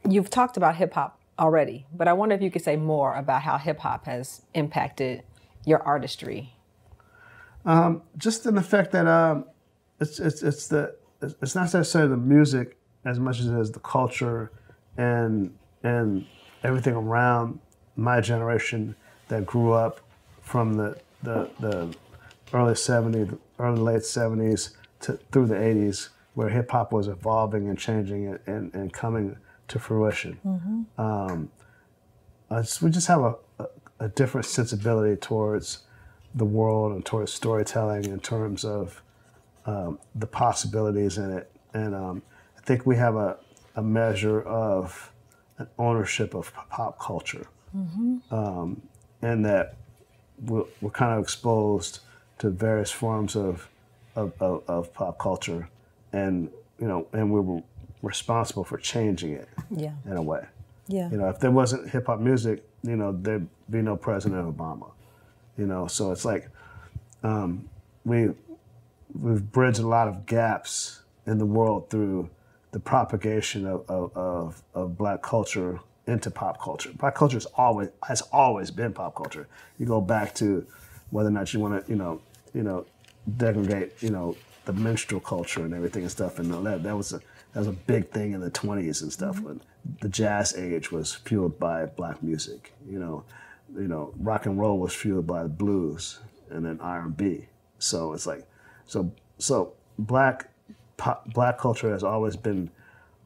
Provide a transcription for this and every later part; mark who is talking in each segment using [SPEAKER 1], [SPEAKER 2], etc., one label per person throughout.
[SPEAKER 1] You've talked about hip hop already, but I wonder if you could say more about how hip hop has impacted your artistry.
[SPEAKER 2] Just in the fact that it's not necessarily the music as much as it is the culture and everything around my generation that grew up from the early '70s, early late '70s through the '80s, where hip hop was evolving and changing and coming to fruition. We just have a different sensibility towards the world and towards storytelling in terms of the possibilities in it. And I think we have a measure of an ownership of pop culture, and that we're kind of exposed to various forms of pop culture, and and we were responsible for changing it in a way.
[SPEAKER 1] Yeah.
[SPEAKER 2] If there wasn't hip hop music, there'd be no President Obama. So it's like we've bridged a lot of gaps in the world through the propagation of Black culture into pop culture. Black culture has always been pop culture. You go back to whether or not you want to degrade the minstrel culture and everything and stuff, and that was a big thing in the 20s and stuff. When the jazz age was fueled by Black music. Rock and roll was fueled by the blues and then R&B. So it's like, so Black culture has always been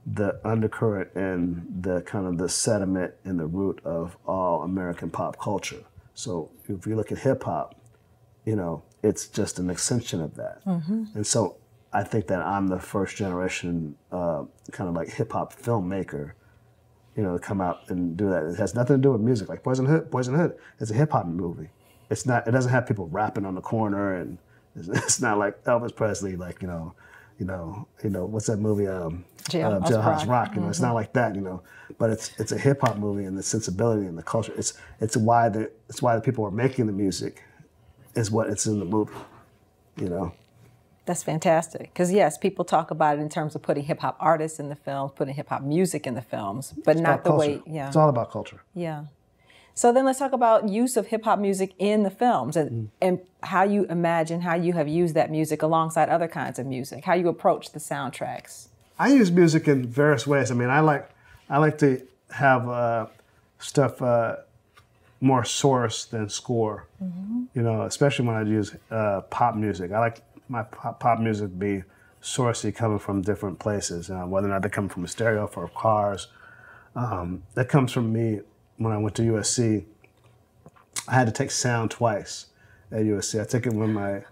[SPEAKER 2] the undercurrent and the kind of the sediment and the root of all American pop culture. So if you look at hip hop, it's just an extension of that. And so I think that I'm the first generation kind of like hip hop filmmaker, to come out and do that. It has nothing to do with music. Like Boys in the Hood, it's a hip hop movie. It doesn't have people rapping on the corner, and it's not like Elvis Presley, like what's that movie? Jailhouse Rock. It's not like that. But it's a hip hop movie, and the sensibility and the culture. It's why the people are making the music is what it's in the movie.
[SPEAKER 1] That's fantastic. Because yes, people talk about it in terms of putting hip hop artists in the films, putting hip hop music in the films, but not the way. Yeah,
[SPEAKER 2] it's all about culture.
[SPEAKER 1] Yeah. So then let's talk about use of hip hop music in the films and how you imagine how you have used that music alongside other kinds of music, how you approach the soundtracks.
[SPEAKER 2] I use music in various ways. I mean, I like to have stuff more source than score. Especially when I use pop music. I like my pop music to be sourcey, coming from different places, whether or not they come from a stereo for cars. That comes from me when I went to USC. I had to take sound twice at USC. I took it when I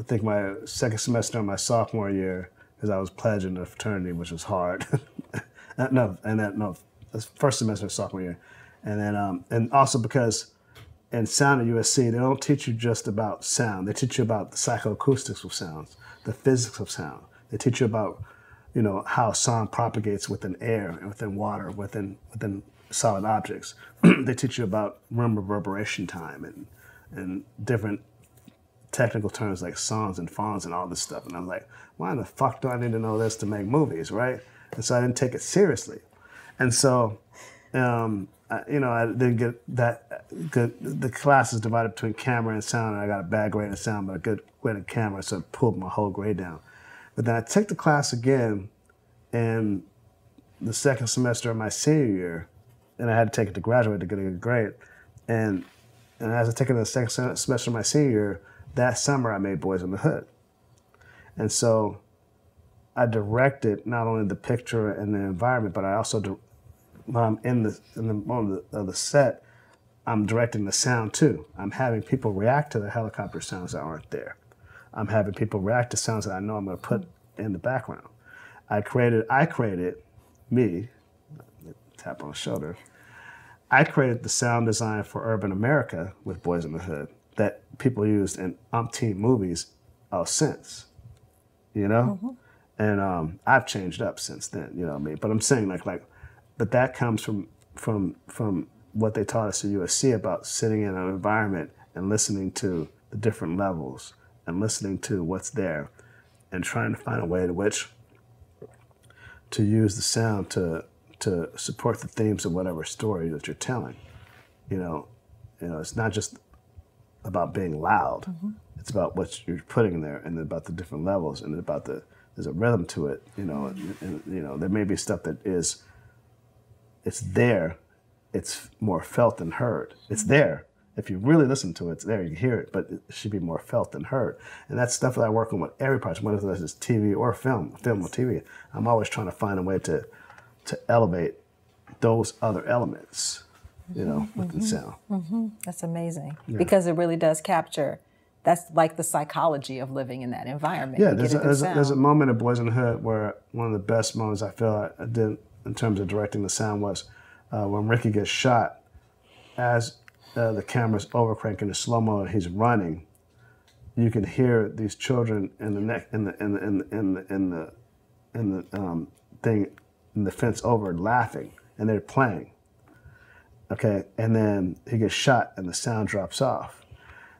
[SPEAKER 2] think my second semester of my sophomore year, because I was pledging a fraternity, which was hard. First semester of sophomore year, and then and also because in sound at USC, they don't teach you just about sound. They teach you about the psychoacoustics of sounds, the physics of sound. They teach you about, how sound propagates within air and within water, within solid objects. They teach you about room reverberation time and different technical terms like sons and fawns and all this stuff. And I'm like, why the fuck do I need to know this to make movies, right? And so I didn't take it seriously. And so, I didn't get that good. The class is divided between camera and sound, and I got a bad grade in sound, but a good grade in camera, so it pulled my whole grade down. But then I took the class again in the second semester of my senior year, and I had to take it to graduate to get a good grade. And as I took it in the second semester of my senior year, that summer I made Boys in the Hood. And so I directed not only the picture and the environment, but I also when I'm in the moment of the set, I'm directing the sound too. I'm having people react to the helicopter sounds that aren't there. I'm having people react to sounds that I know I'm going to put in the background. I created me, tap on the shoulder. I created the sound design for Urban America with Boys in the Hood that people used in umpteen movies since, And I've changed up since then, what I mean? But I'm saying but that comes from what they taught us at USC about sitting in an environment and listening to the different levels and listening to what's there and trying to find a way to which to use the sound to support the themes of whatever story that you're telling. You know, it's not just about being loud. It's about what you're putting in there, and about the different levels, and about there's a rhythm to it. You know, and you know, there may be stuff that it's there. It's more felt than heard. It's there. If you really listen to it, it's there. You can hear it, but it should be more felt than heard. And that's stuff that I work on with every project, whether it's TV or film or TV. I'm always trying to find a way to elevate those other elements, you know, within sound.
[SPEAKER 1] That's amazing, because it really does capture. That's like the psychology of living in that environment.
[SPEAKER 2] Yeah, there's a moment in Boys in the Hood where one of the best moments I feel I did in terms of directing the sound was when Ricky gets shot. As the camera's overcranking in slow-mo and he's running, you can hear these children in the fence over laughing, and they're playing. Okay, and then he gets shot and the sound drops off.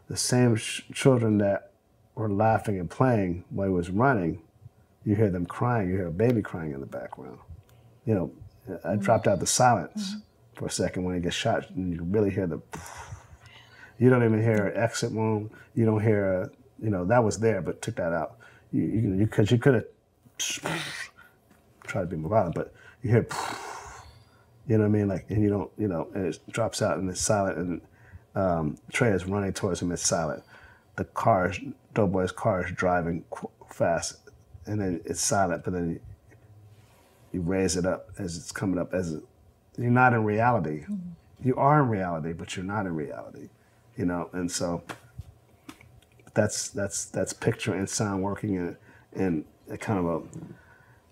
[SPEAKER 2] The same children that were laughing and playing while he was running, you hear them crying. You hear a baby crying in the background. You know, I dropped out the silence for a second when he gets shot, and you really hear the. You don't even hear an exit wound. You don't hear that was there, but took that out. Because you could have tried to be more violent, but you hear. You know what I mean? Like, and you don't, and it drops out and it's silent, and Trey is running towards him. It's silent. The Doughboy's car is driving fast, and then it's silent. But then you raise it up as it's coming up. You're not in reality. You are in reality, but you're not in reality. And so that's picture and sound working in a kind of a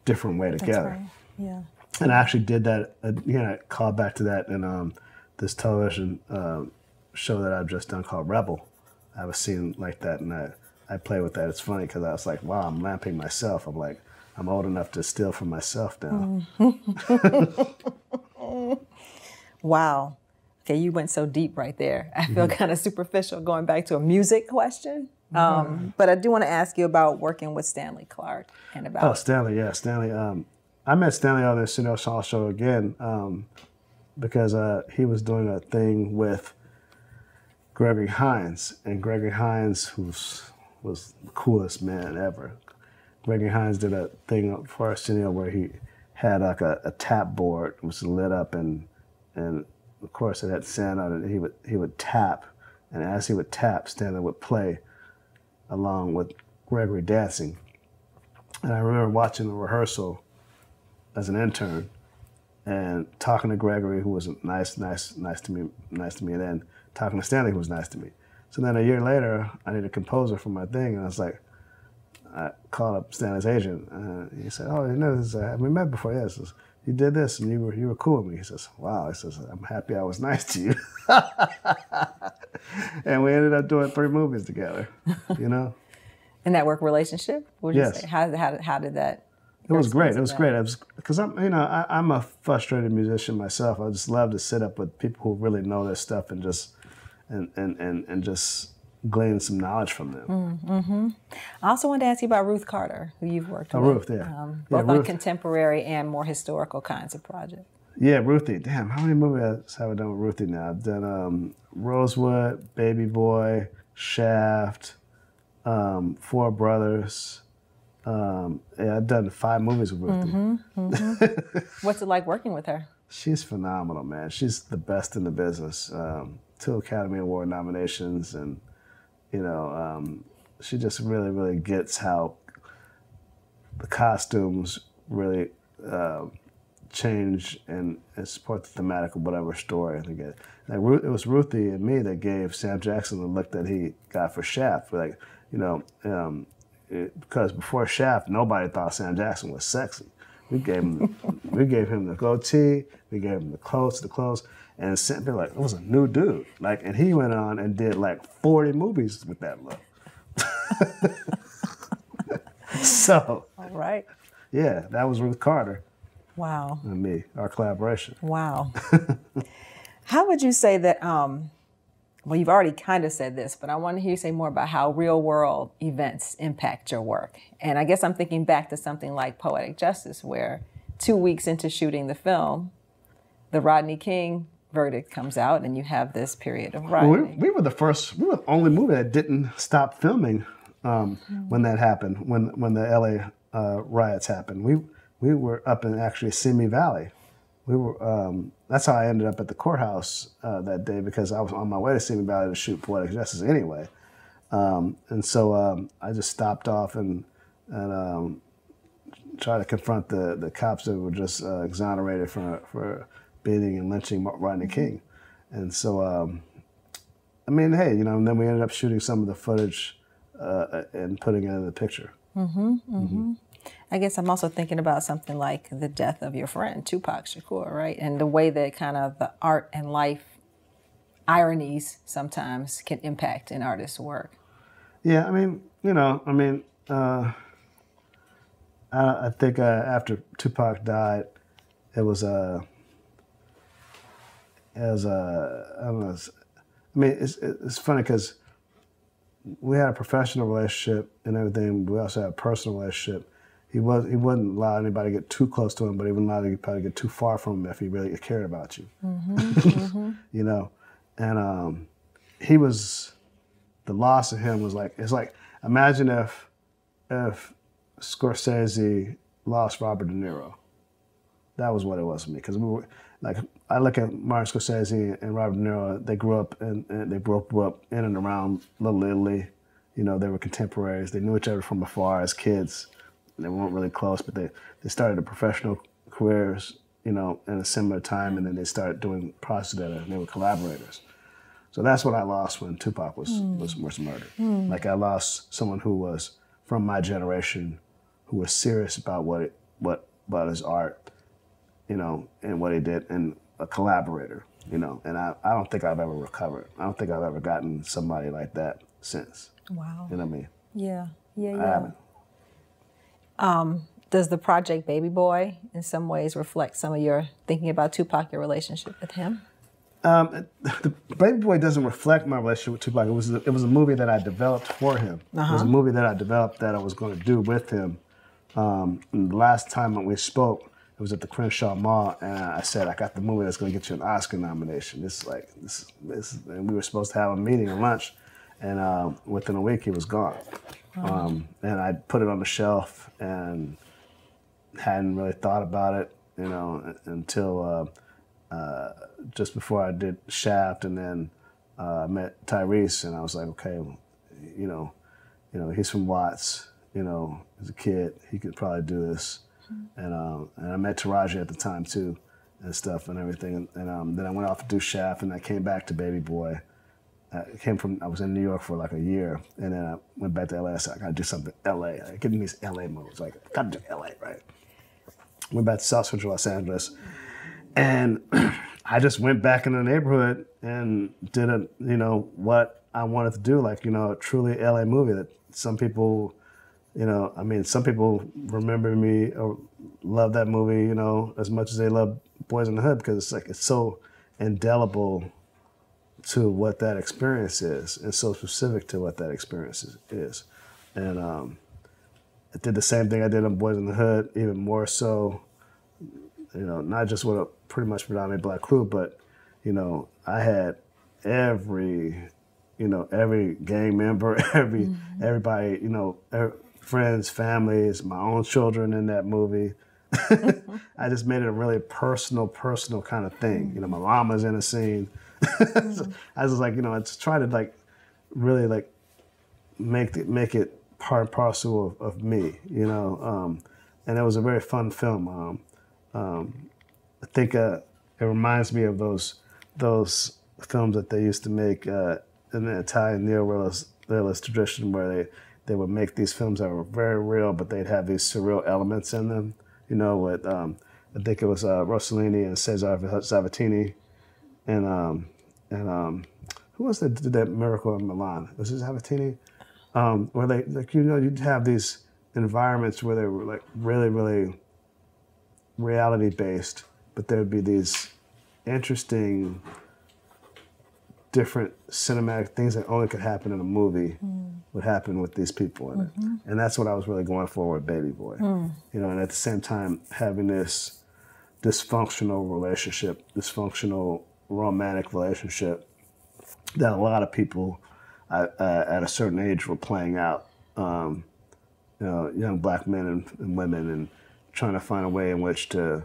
[SPEAKER 2] different way together.
[SPEAKER 1] That's right. Yeah.
[SPEAKER 2] And I actually did that, I called back to that in this television show that I've just done called Rebel. I have a scene like that, and I play with that. It's funny because I was like, wow, I'm lamping myself. I'm like, I'm old enough to steal from myself now.
[SPEAKER 1] Wow. Okay, you went so deep right there. I feel kind of superficial going back to a music question. But I do want to ask you about working with Stanley Clarke and about...
[SPEAKER 2] Oh, Stanley, yeah. Stanley, I met Stanley on the Arsenio Hall show again because he was doing a thing with Gregory Hines. And Gregory Hines, who was the coolest man ever. Gregory Hines did a thing for Arsenio where he had like a tap board which was lit up, and of course it had sand on it. He would tap, and as he would tap, Stanley would play along with Gregory dancing. And I remember watching the rehearsal as an intern and talking to Gregory, who was nice to me, and then talking to Stanley, who was nice to me. So then a year later, I needed a composer for my thing, and I was like, I called up Stanley's agent, and he said, "Oh, we met before, yes. Yeah. You did this, and you were cool with me." He says, "Wow." He says, "I'm happy I was nice to you." And we ended up doing 3 movies together,
[SPEAKER 1] In that work relationship? Would you
[SPEAKER 2] yes.
[SPEAKER 1] say? How did that?
[SPEAKER 2] It was great. It was great. Because I'm a frustrated musician myself. I just love to sit up with people who really know their stuff and just glean some knowledge from them.
[SPEAKER 1] I also wanted to ask you about Ruth Carter, who you've worked with.
[SPEAKER 2] Ruth, yeah.
[SPEAKER 1] Both on contemporary and more historical kinds of projects.
[SPEAKER 2] Yeah, Ruthie. Damn, how many movies have I done with Ruthie now? I've done Rosewood, Baby Boy, Shaft, 4 Brothers. I've done 5 movies with Ruthie.
[SPEAKER 1] What's it like working with her?
[SPEAKER 2] She's phenomenal, man. She's the best in the business. 2 Academy Award nominations, and she just really, really gets how the costumes really change and support the thematic of whatever story. I think it was Ruthie and me that gave Sam Jackson the look that he got for Shaft. Because before Shaft, nobody thought Sam Jackson was sexy. We gave him the goatee, we gave him the clothes, and Sam, they're like, it was a new dude. And he went on and did 40 movies with that look. So,
[SPEAKER 1] all right.
[SPEAKER 2] Yeah, that was Ruth Carter.
[SPEAKER 1] Wow.
[SPEAKER 2] And me, our collaboration.
[SPEAKER 1] Wow. How would you say that, well, you've already kind of said this, but I want to hear you say more about how real world events impact your work. And I guess I'm thinking back to something like Poetic Justice, where 2 weeks into shooting the film, the Rodney King verdict comes out, and you have this period of rioting.
[SPEAKER 2] We were the only movie that didn't stop filming when that happened, when the LA riots happened. We were up in actually Simi Valley. We were. That's how I ended up at the courthouse that day, because I was on my way to Simi Valley to shoot Poetic Justice anyway. And so I just stopped off and tried to confront the cops that were just exonerated for beating and lynching Rodney King. And so, I mean, hey, you know, and then we ended up shooting some of the footage and putting it in the picture.
[SPEAKER 1] I guess I'm also thinking about something like the death of your friend, Tupac Shakur, right? And the way that kind of the art and life ironies sometimes can impact an artist's work.
[SPEAKER 2] Yeah, I mean, you know, I think after Tupac died, it was I don't know. I mean, it's funny because we had a professional relationship and everything. But we also had a personal relationship. He wouldn't allow anybody to get too close to him, but he wouldn't allow anybody to get too far from him if he really cared about you. You know, and he was, the loss of him was like, it's like, imagine if Scorsese lost Robert De Niro. That was what it was for me, because we were like, I look at Martin Scorsese and Robert De Niro. They grew up and they grew up in and around Little Italy. You know, they were contemporaries. They knew each other from afar as kids. They weren't really close, but they started their professional careers, you know, in a similar time, and then they started doing projects together, and they were collaborators. So that's what I lost when Tupac was murdered. Like, I lost someone who was from my generation, who was serious about about his art, you know, and what he did, and a collaborator, you know. And I don't think I've ever recovered. I don't think I've ever gotten somebody like that since.
[SPEAKER 1] Wow.
[SPEAKER 2] You know what I mean?
[SPEAKER 1] Yeah.
[SPEAKER 2] I haven't.
[SPEAKER 1] Does the project Baby Boy in some ways reflect some of your thinking about Tupac, your relationship with him?
[SPEAKER 2] The Baby Boy doesn't reflect my relationship with Tupac. It was a movie that I developed for him. It was a movie that I developed that I was going to do with him. And the last time that we spoke, it was at the Crenshaw Mall, and I said, I got the movie that's going to get you an Oscar nomination. This, and we were supposed to have a meeting and lunch, and within a week he was gone. And I put it on the shelf and hadn't really thought about it, you know, until just before I did Shaft, and then I met Tyrese, and I was like, okay, you know, he's from Watts, you know, as a kid, he could probably do this. And I met Taraji at the time too, and stuff and everything. And then I went off to do Shaft, and I came back to Baby Boy. I was in New York for like a year, and then I went back to LA. I said, I gotta do something LA. I get in these LA modes, like, I gotta do LA, right? Went back to South Central Los Angeles, and I just went back in the neighborhood and did what I wanted to do, like, you know, a truly LA movie that some people, you know, I mean, some people remember me or love that movie, you know, as much as they love Boys in the Hood, because it's so indelible to what that experience is, and so specific to what that experience is. And I did the same thing I did on Boys in the Hood, even more so, you know, not just with a pretty much predominantly black crew, but, you know, I had every gang member, everybody, you know, friends, families, my own children in that movie. I just made it a really personal kind of thing. You know, my mama's in a scene. So I was like, you know, I just try to like really like make it part and parcel of me, you know. And it was a very fun film. I think it reminds me of those films that they used to make in the Italian neo-realist tradition, where they would make these films that were very real, but they'd have these surreal elements in them. You know, with I think it was Rossellini and Cesare Zavattini, and who else that did that Miracle in Milan? Was it Zavattini? Where they, like, you know, you'd have these environments where they were like really, really reality based, but there would be these interesting different cinematic things that only could happen in a movie would happen with these people in it. And that's what I was really going for with Baby Boy. You know, and at the same time having this dysfunctional relationship, dysfunctional romantic relationship that a lot of people at a certain age were playing out. You know, young black men and women, and trying to find a way in which to,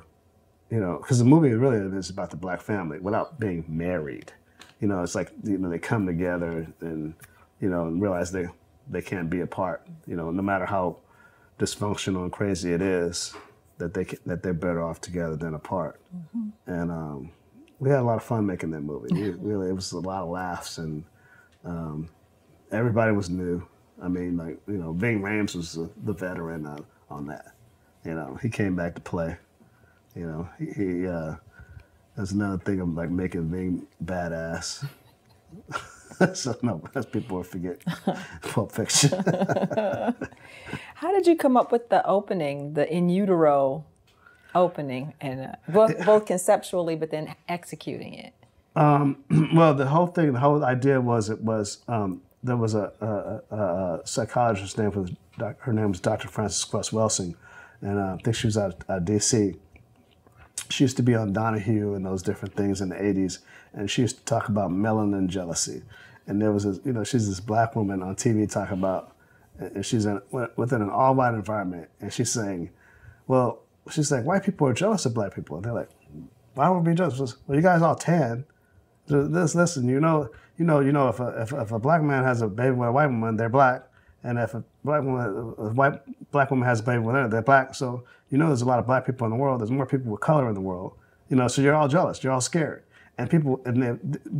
[SPEAKER 2] you know, because the movie really is about the black family without being married. You know, it's like, you know, they come together and, you know, and realize they can't be apart. You know, no matter how dysfunctional and crazy it is, that they're better off together than apart. And we had a lot of fun making that movie. It was a lot of laughs, and everybody was new. I mean, like, you know, Ving Rhames was the veteran on that. You know, he came back to play. You know, he that's another thing of like making Ving badass. So no, as people will forget Pulp Fiction.
[SPEAKER 1] How did you come up with the opening, the in utero opening, and both conceptually, but then executing it?
[SPEAKER 2] Well, the whole idea was there was a psychologist named her name was Dr. Frances Cress Welsing, and I think she was out of D.C. She used to be on Donahue and those different things in the 80s, and she used to talk about melanin jealousy. And there was she's this black woman on TV talking about, and she's within an all-white environment, and she's saying, well, she's like, white people are jealous of black people. And they're like, why would we be jealous? Well, you guys all tan. Listen, you know, if a black man has a baby with a white woman, they're black. And if a black woman has a baby with her, they're black. So, you know, there's a lot of black people in the world. There's more people with color in the world. You know, so you're all jealous. You're all scared. And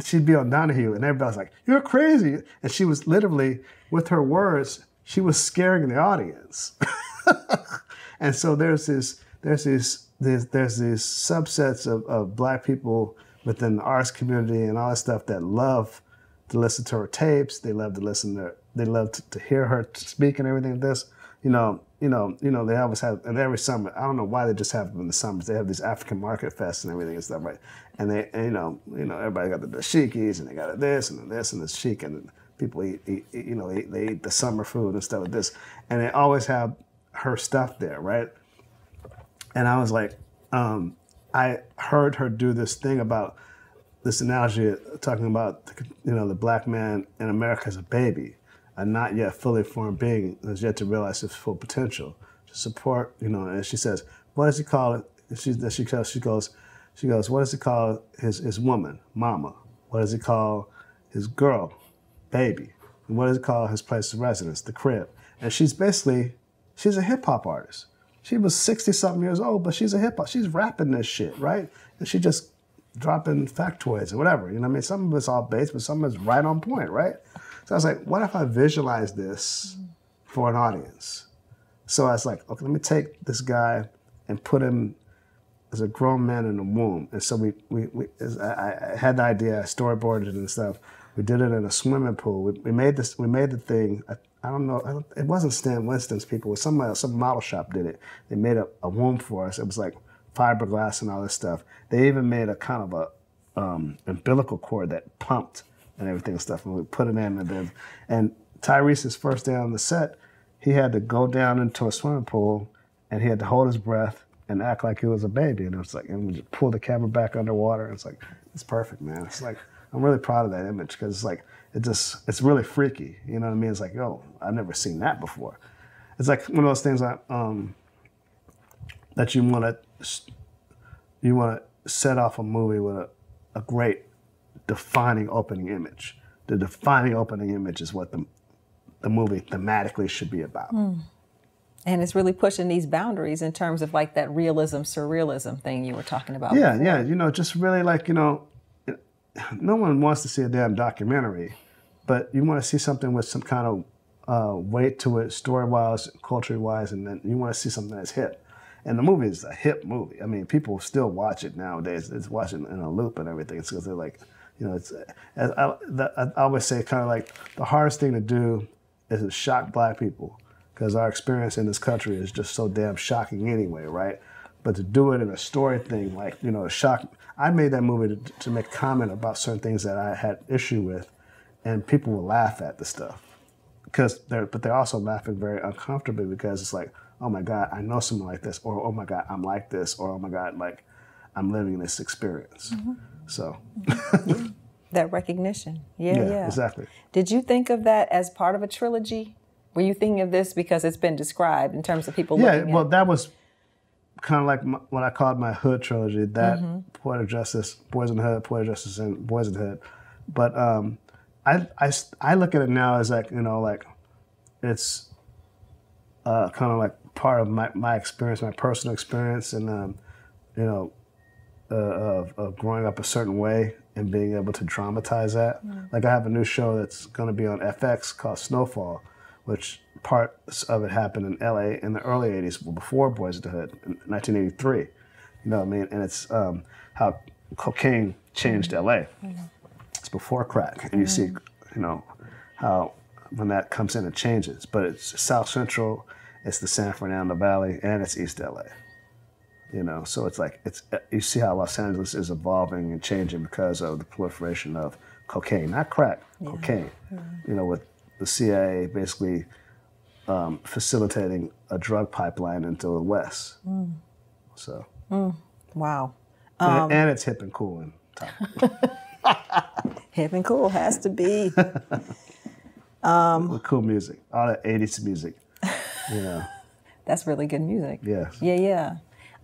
[SPEAKER 2] she'd be on Donahue, and everybody's like, you're crazy. And she was literally, with her words, she was scaring the audience. And so there's these subsets of black people within the arts community and all that stuff that love to listen to her tapes. They love to hear her speak and everything like this. They always have, and every summer, I don't know why they just have them in the summers. They have these African market fests and everything and stuff, right? And everybody got the dashikis, and they got this and this and this chic, and people eat they eat the summer food and stuff like this, and they always have her stuff there, right? And I was like, I heard her do this thing about this analogy talking about, the black man in America as a baby, a not yet fully formed being that has yet to realize his full potential, to support, and she says, what does he call it? She goes, what does he call his woman, mama? What does he call his girl, baby? And what does he call his place of residence, the crib? And she's a hip hop artist. She was 60-something years old, but she's she's rapping this shit, right? And she just dropping factoids or whatever, you know what I mean? Some of it's all based, but some of it's right on point, right? So I was like, what if I visualize this for an audience? So I was like, okay, let me take this guy and put him as a grown man in the womb. And so I had the idea, I storyboarded it and stuff. We did it in a swimming pool. We made the thing. I don't know. It wasn't Stan Winston's people. It was some model shop did it. They made a womb for us. It was like fiberglass and all this stuff. They even made a kind of a umbilical cord that pumped and everything and stuff. And we put it in. And Tyrese's first day on the set, he had to go down into a swimming pool and he had to hold his breath and act like he was a baby. And it was like, and we just pull the camera back underwater. And it's like, it's perfect, man. It's like, I'm really proud of that image because it's like, it's really freaky. You know what I mean? It's like, yo, I've never seen that before. It's like one of those things that you want to set off a movie with a great defining opening image. The defining opening image is what the movie thematically should be about.
[SPEAKER 1] And it's really pushing these boundaries in terms of like that realism, surrealism thing you were talking about.
[SPEAKER 2] Yeah, before. Yeah. Just really like, no one wants to see a damn documentary, but you want to see something with some kind of weight to it, story-wise, culture-wise, and then you want to see something that's hip. And the movie is a hip movie. I mean, people still watch it nowadays. It's watching in a loop and everything. It's because they're like, I always say kind of like the hardest thing to do is to shock black people because our experience in this country is just so damn shocking anyway, right? But to do it in a story thing, like, you know, a shock. I made that movie to make comment about certain things that I had issue with, and people will laugh at the stuff. But they're also laughing very uncomfortably because it's like, oh my God, I know someone like this, or oh my God, I'm like this, or oh my God, like I'm living this experience. So
[SPEAKER 1] that recognition. Yeah,
[SPEAKER 2] exactly.
[SPEAKER 1] Did you think of that as part of a trilogy? Were you thinking of this because it's been described in terms of people looking at?
[SPEAKER 2] That was kind of like what I called my Hood trilogy, that Poetic Justice, Boys in the Hood, Poetic Justice, and Boys in the Hood. But I look at it now as like, you know, like it's kind of like part of my experience, my personal experience, and you know, of growing up a certain way and being able to dramatize that. Like I have a new show that's going to be on FX called Snowfall, which parts of it happened in LA in the early 80s, before Boys in the Hood, in 1983. You know what I mean? And it's how cocaine changed LA. It's before crack. And you see, you know, how when that comes in, it changes. But it's South Central, it's the San Fernando Valley, and it's East LA. You know, so it's like, you see how Los Angeles is evolving and changing because of the proliferation of cocaine, not crack, cocaine. You know, with the CIA basically facilitating a drug pipeline into the West. So.
[SPEAKER 1] Wow.
[SPEAKER 2] And it's hip and cool and top.
[SPEAKER 1] Hip and cool has to be.
[SPEAKER 2] With cool music, all that 80s music, you know.
[SPEAKER 1] That's really good music.
[SPEAKER 2] Yes.
[SPEAKER 1] Yeah.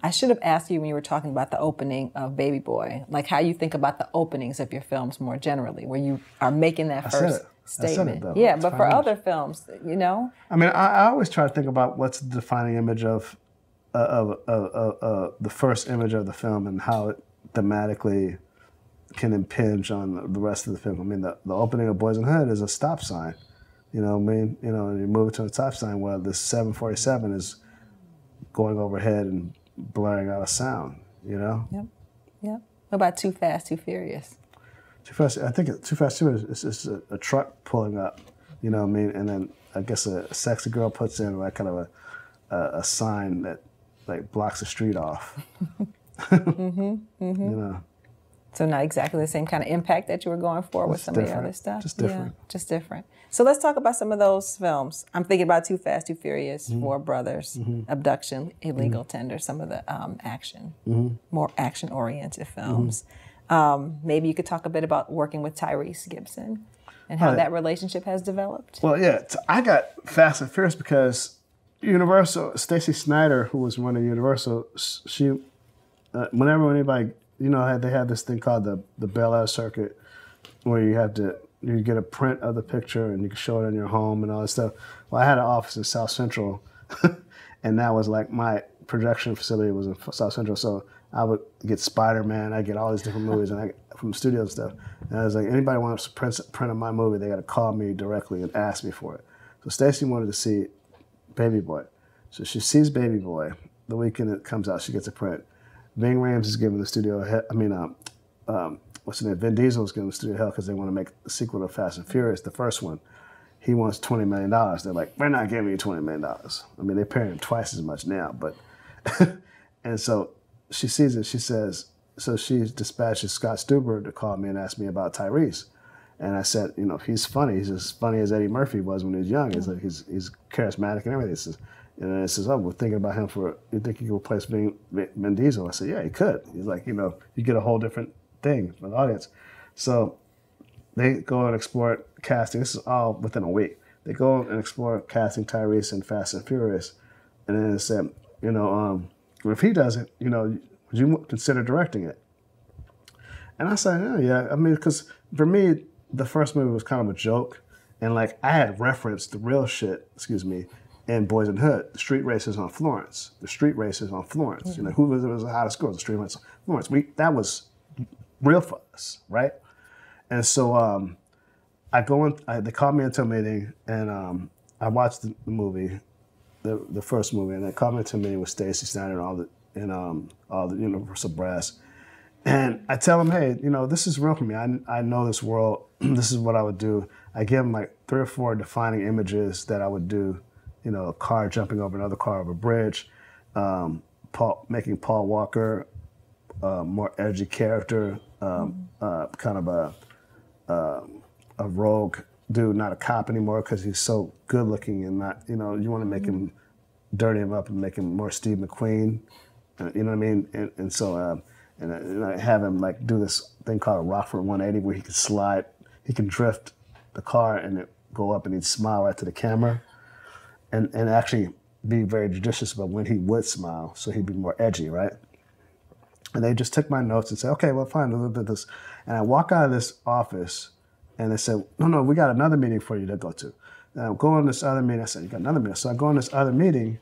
[SPEAKER 1] I should have asked you when you were talking about the opening of Baby Boy, like how you think about the openings of your films more generally, where you are making that first statement.
[SPEAKER 2] I said it, though.
[SPEAKER 1] Yeah,
[SPEAKER 2] It's
[SPEAKER 1] but for
[SPEAKER 2] fine.
[SPEAKER 1] other films, you know?
[SPEAKER 2] I mean, I always try to think about what's the defining image of the first image of the film and how it thematically can impinge on the rest of the film. I mean, the opening of Boys in the Hood is a stop sign. You know what I mean? You know, and you move to a stop sign where the 747 is going overhead and blurring out a sound, you know?
[SPEAKER 1] Yep. What about Too Fast, Too Furious?
[SPEAKER 2] Too Fast, I think Too Fast, Too Furious is a truck pulling up, you know what I mean? And then I guess a sexy girl puts in like kind of a sign that like blocks the street off. You know?
[SPEAKER 1] So not exactly the same kind of impact that you were going for with some of the other stuff?
[SPEAKER 2] Just different.
[SPEAKER 1] Yeah, just different. So let's talk about some of those films. I'm thinking about Too Fast, Too Furious, Four Brothers, Abduction, Illegal Tender, some of the action, more action-oriented films. Maybe you could talk a bit about working with Tyrese Gibson and how that relationship has developed.
[SPEAKER 2] Well, yeah, I got Fast and Furious because Universal, Stacey Snider, who was running Universal, she, whenever anybody, you know, they had this thing called the Bel Air circuit, where you get a print of the picture and you can show it in your home and all that stuff. Well, I had an office in South Central, and that was like my production facility was in South Central. So I would get Spider-Man, I get all these different movies from the studio and stuff. And I was like, anybody wants to print of my movie, they got to call me directly and ask me for it. So Stacey wanted to see Baby Boy. So she sees Baby Boy. The weekend it comes out, she gets a print. Ving Rhames is giving the studio what's the name? Vin Diesel is giving the studio hell because they want to make the sequel to Fast and Furious, the first one. He wants $20 million. They're like, we're not giving you $20 million. I mean, they're paying him twice as much now, but. And so she sees it, she says, so she dispatches Scott Stuber to call me and ask me about Tyrese. And I said, you know, he's funny. He's as funny as Eddie Murphy was when he was young. He's like, he's charismatic and everything. And it says, oh, we're thinking about him you think he could replace Vin Diesel? I said, yeah, he could. He's like, you know, you get a whole different thing for the audience. So they go and explore casting. This is all within a week. They go and explore casting Tyrese in Fast and Furious. And then they said, you know, if he does it, you know, would you consider directing it? And I said, oh, yeah. I mean, because for me, the first movie was kind of a joke. And like I had referenced the real shit, in Boys in the Hood, the street races on Florence. You know, who was the hottest girl? The street races on Florence. That was real for us, right? And so I go in. They called me into a meeting, and I watched the movie, the first movie, and they called me into a meeting with Stacey Snider and all the Universal brass. And I tell them, hey, you know, this is real for me. I know this world. This is what I would do. I give them like 3 or 4 defining images that I would do. You know, a car jumping over another car over a bridge, making Paul Walker more edgy character, kind of a rogue dude, not a cop anymore because he's so good looking and not, you know, you want to make him, dirty him up and make him more Steve McQueen, you know what I mean? And so, and I have him like do this thing called a Rockford 180 where he can slide, he can drift the car and it go up and he'd smile right to the camera and actually be very judicious about when he would smile so he'd be more edgy, right? And they just took my notes and said, okay, well, fine, a little bit of this. And I walk out of this office and they said, no, we got another meeting for you to go to. And I go on this other meeting. I said, you got another meeting. So I go on this other meeting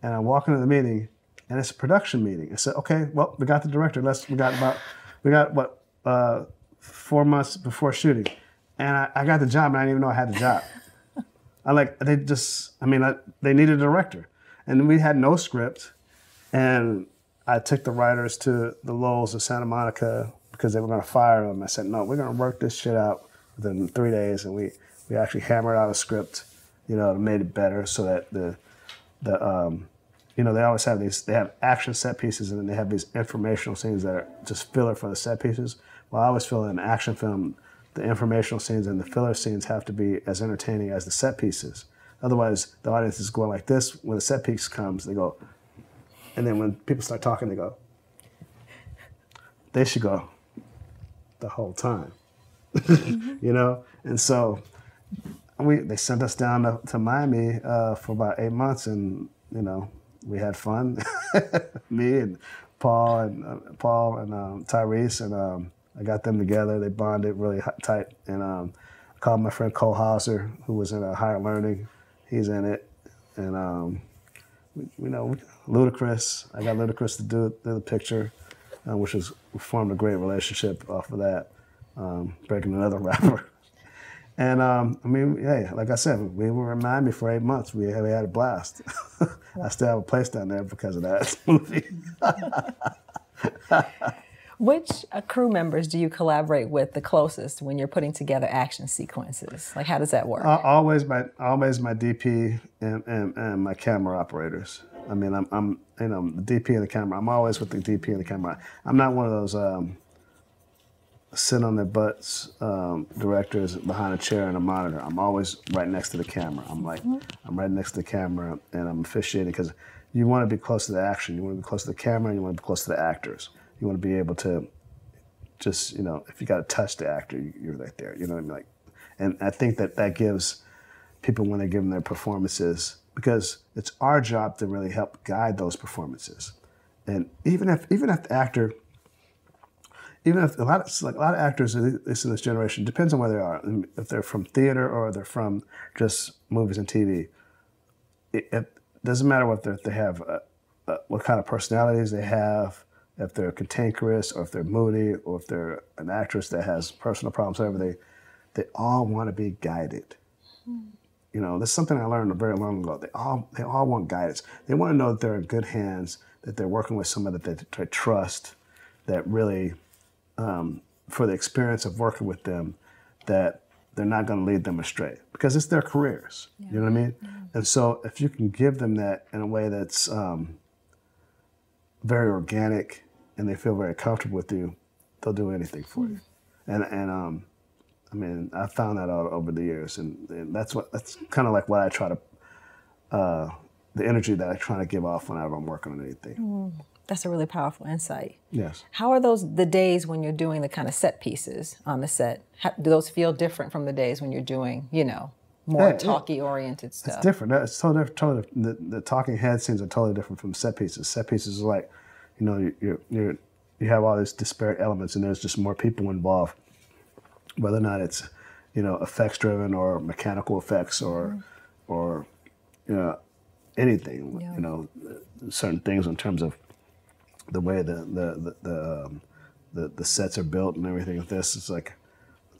[SPEAKER 2] and I walk into the meeting and it's a production meeting. I said, okay, well, we got the director. We got what, 4 months before shooting. And I got the job and I didn't even know I had the job. They needed a director. And we had no script. And I took the writers to the Lowells of Santa Monica because they were going to fire them. I said, no, we're going to work this shit out within 3 days. And we actually hammered out a script, you know, and made it better so that you know, they always have they have action set pieces and then they have these informational scenes that are just filler for the set pieces. Well, I always feel in an action film, the informational scenes and the filler scenes have to be as entertaining as the set pieces. Otherwise, the audience is going like this. When the set piece comes, they go, and then when people start talking, they go, they should go the whole time, you know? And so they sent us down to Miami for about 8 months and, you know, we had fun, me and Paul and Tyrese, and I got them together. They bonded really tight, and I called my friend Cole Hauser, who was in Higher Learning. He's in it, and you know, Ludacris. I got Ludacris to do the picture, we formed a great relationship off of that, breaking another rapper. And I mean, hey, like I said, we were in Miami for 8 months. We had a blast. I still have a place down there because of that movie.
[SPEAKER 1] Which crew members do you collaborate with the closest when you're putting together action sequences? Like, how does that work?
[SPEAKER 2] Always my DP and my camera operators. I mean, I'm you know, the DP and the camera. I'm always with the DP and the camera. I'm not one of those sit on their butts directors behind a chair and a monitor. I'm always right next to the camera. I'm right next to the camera and I'm officiating because you want to be close to the action. You want to be close to the camera and you want to be close to the actors. You want to be able to just, you know, if you got to touch the actor, you're right there. You know what I mean? Like, and I think that gives people when they give them their performances, because it's our job to really help guide those performances. And even if the actor, even if a lot of actors, at least in this generation, depends on where they are. If they're from theater or they're from just movies and TV, it doesn't matter what they have, what kind of personalities they have, if they're cantankerous or if they're moody or if they're an actress that has personal problems, whatever, they all want to be guided. You know, this is something I learned very long ago. They all want guidance. They want to know that they're in good hands, that they're working with someone that they trust, that really, for the experience of working with them, that they're not going to lead them astray because it's their careers. Yeah. You know what I mean? Yeah. And so if you can give them that in a way that's very organic and they feel very comfortable with you, they'll do anything for you. And I mean, I found that out over the years, and that's kind of like what I try to, the energy that I try to give off whenever I'm working on anything.
[SPEAKER 1] That's a really powerful insight.
[SPEAKER 2] Yes.
[SPEAKER 1] How are the days when you're doing the kind of set pieces on the set? Do those feel different from the days when you're doing, you know, more talky-oriented stuff?
[SPEAKER 2] It's different. It's totally different. The talking head scenes are totally different from set pieces. Set pieces are like, you know, you have all these disparate elements, and there's just more people involved. Whether or not it's, you know, effects driven or mechanical effects or you know, anything. Yeah. You know, certain things in terms of the way the sets are built and everything like this. It's like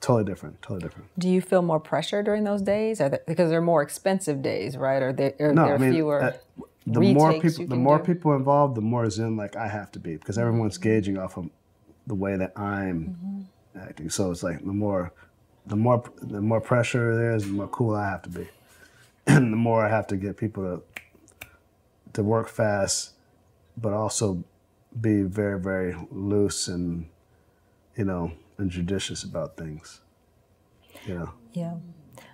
[SPEAKER 2] totally different.
[SPEAKER 1] Do you feel more pressure during those days? Because they're more expensive days, right? Or there are fewer.
[SPEAKER 2] The more people involved, the more zen like I have to be, because everyone's gauging off of the way that I'm acting. So it's like the more pressure there is, the more cool I have to be, and the more I have to get people to work fast, but also be very, very loose and, and judicious about things.
[SPEAKER 1] Yeah.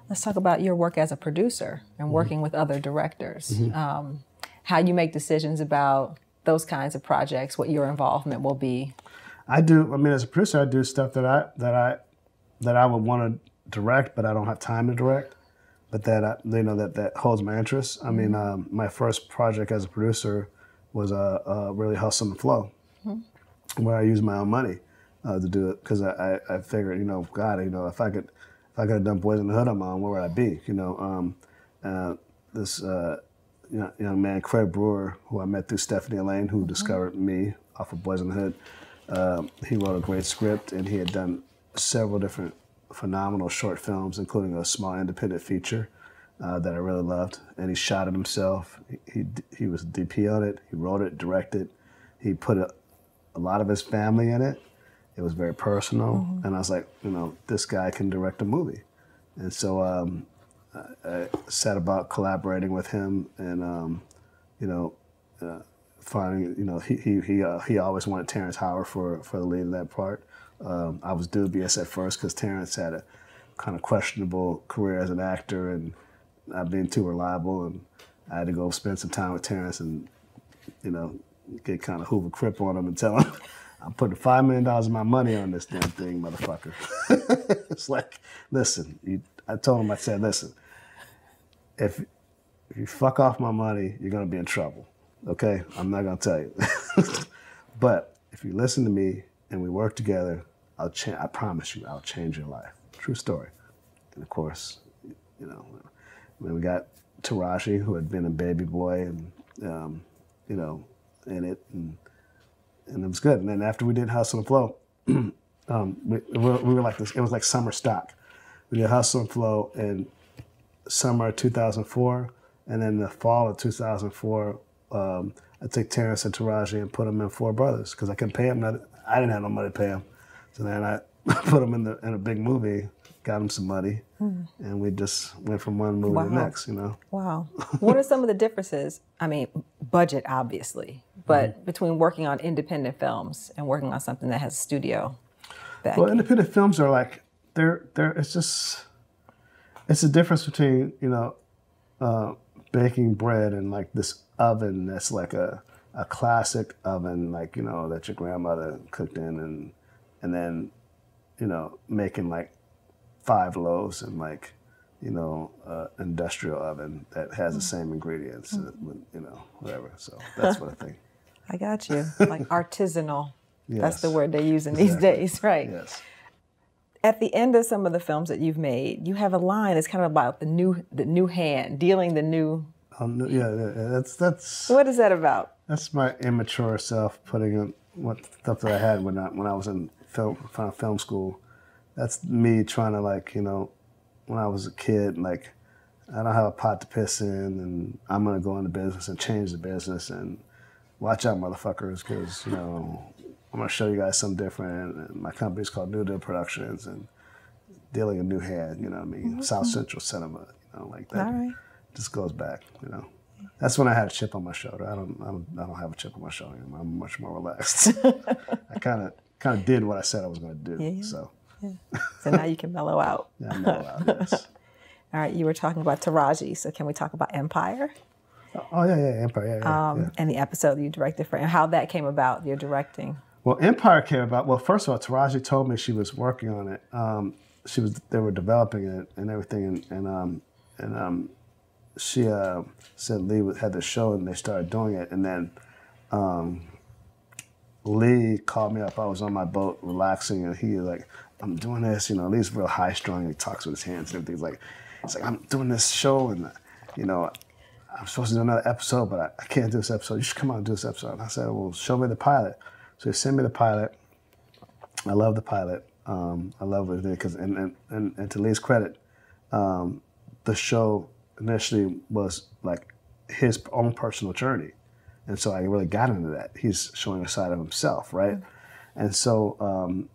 [SPEAKER 1] Let's talk about your work as a producer and working with other directors. How you make decisions about those kinds of projects, what your involvement will be.
[SPEAKER 2] I do. I mean, as a producer, I do stuff that I would want to direct, but I don't have time to direct. But that holds my interest. I mean, my first project as a producer was really Hustle and Flow, where I used my own money to do it because I figured, God, if I could have done Boys in the Hood on my own, where would I be? This young man, Craig Brewer, who I met through Stephanie Elaine, who discovered me off of Boys in the Hood. He wrote a great script, and he had done several different phenomenal short films, including a small independent feature that I really loved. And he shot it himself. He was DP on it. He wrote it, directed. He put a lot of his family in it. It was very personal. And I was like, this guy can direct a movie. And so I set about collaborating with him and, finding, he always wanted Terrence Howard for the lead in that part. I was dubious at first because Terrence had a kind of questionable career as an actor and not being too reliable, and I had to go spend some time with Terrence and, get kind of Hoover Crip on him and tell him, I'm putting $5 million of my money on this damn thing, motherfucker. It's like, listen, I told him, I said, listen, if you fuck off my money, you're going to be in trouble, okay? I'm not going to tell you. But if you listen to me and we work together, I promise you, I'll change your life. True story. And of course, when we got Taraji, who had been in Baby Boy, and in it, and it was good. And then after we did Hustle and Flow, we were like this. It was like summer stock. We did Hustle and Flow in summer 2004, and then the fall of 2004, I took Terrence and Taraji and put them in Four Brothers because I couldn't pay them. I didn't have no money to pay them. So then I put them in a big movie, got them some money, and we just went from one movie to the next,
[SPEAKER 1] Wow. What are some of the differences? I mean, budget, obviously, but between working on independent films and working on something that has a studio backing?
[SPEAKER 2] Well, independent films are like, it's a difference between, baking bread and like this oven that's like a classic oven, like, that your grandmother cooked in, and then, making like 5 loaves in like, industrial oven that has the same ingredients, whatever. So that's what I think.
[SPEAKER 1] I got you. Like artisanal.
[SPEAKER 2] Yes.
[SPEAKER 1] That's the word they're using these days, right?
[SPEAKER 2] Yes.
[SPEAKER 1] At the end of some of the films that you've made, you have a line that's kind of about the new hand, dealing the new.
[SPEAKER 2] That's.
[SPEAKER 1] What is that about?
[SPEAKER 2] That's my immature self putting in what stuff that I had when I was in film school. That's me trying to when I was a kid, like I don't have a pot to piss in, and I'm gonna go into business and change the business, and watch out, motherfuckers, because I'm gonna show you guys something different. And my company's called New Deal Productions, and dealing a new hand. You know what I mean? South Central Cinema. Like that.
[SPEAKER 1] All right.
[SPEAKER 2] Just goes back. That's when I had a chip on my shoulder. I don't have a chip on my shoulder anymore. I'm much more relaxed. I kind of did what I said I was going to do.
[SPEAKER 1] Yeah.
[SPEAKER 2] So.
[SPEAKER 1] Yeah. So now you can mellow out.
[SPEAKER 2] Yeah, mellow out. Yes.
[SPEAKER 1] All right. You were talking about Taraji. So can we talk about Empire?
[SPEAKER 2] Oh yeah, Empire. Yeah.
[SPEAKER 1] And the episode you directed for, and how that came about. Your directing.
[SPEAKER 2] Well, Empire came about. Well, first of all, Taraji told me she was working on it. They were developing it and everything, and she said Lee had the show and they started doing it, and then Lee called me up. I was on my boat relaxing, and he was like, I'm doing this, Lee's real high strung. He talks with his hands and everything. He's like, I'm doing this show, and I'm supposed to do another episode, but I can't do this episode. You should come out and do this episode. And I said, well, show me the pilot. So he sent me the pilot. I love the pilot. I love what it did because, and to Lee's credit, the show initially was like his own personal journey, and so I really got into that. He's showing a side of himself, right? And so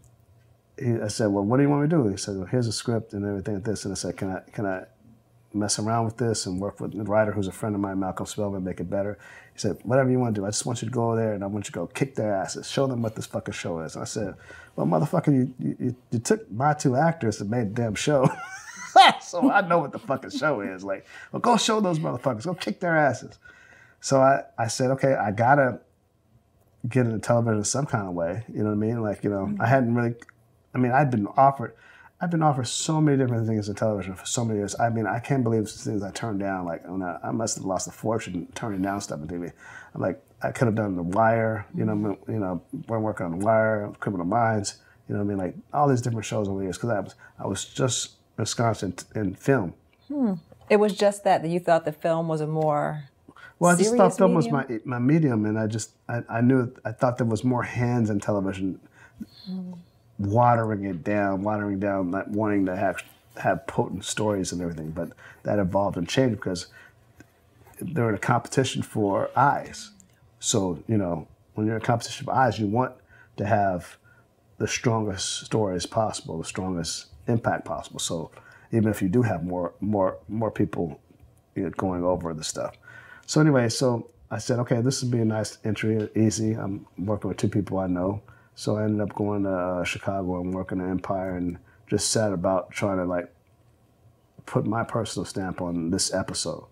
[SPEAKER 2] I said, well, what do you want me to do? He said, well, here's a script and everything like this. And I said, can I mess around with this and work with the writer who's a friend of mine, Malcolm Spellman, make it better. He said, whatever you want to do, I just want you to go there and I want you to go kick their asses, show them what this fucking show is. And I said, well, motherfucker, you took my 2 actors and made the damn show. So I know what the fucking show is. Like, well, go show those motherfuckers, go kick their asses. So I said, okay, I gotta get into television in some kind of way. You know what I mean? Like, you know, I hadn't really, I mean, I've been offered so many different things in television for so many years. I mean, I can't believe the things I turned down. Like, I must have lost a fortune turning down stuff on TV. I'm like, I could have done The Wire, we're working on The Wire, Criminal Minds, you know what I mean? Like, all these different shows over the years, because I was just ensconced in film.
[SPEAKER 1] It was just that you thought the film was a more
[SPEAKER 2] Well, I just thought film
[SPEAKER 1] medium?
[SPEAKER 2] was my medium, and I thought there was more hands in television, watering down, not wanting to have potent stories and everything. But that evolved and changed because they're in a competition for eyes. So, you know, when you're in a competition for eyes, you want to have the strongest stories possible, the strongest impact possible. So even if you do have more people, you know, going over the stuff. So anyway, so I said, okay, this would be a nice entry, easy. I'm working with 2 people I know. So I ended up going to Chicago and working at Empire and just set about trying to like put my personal stamp on this episode.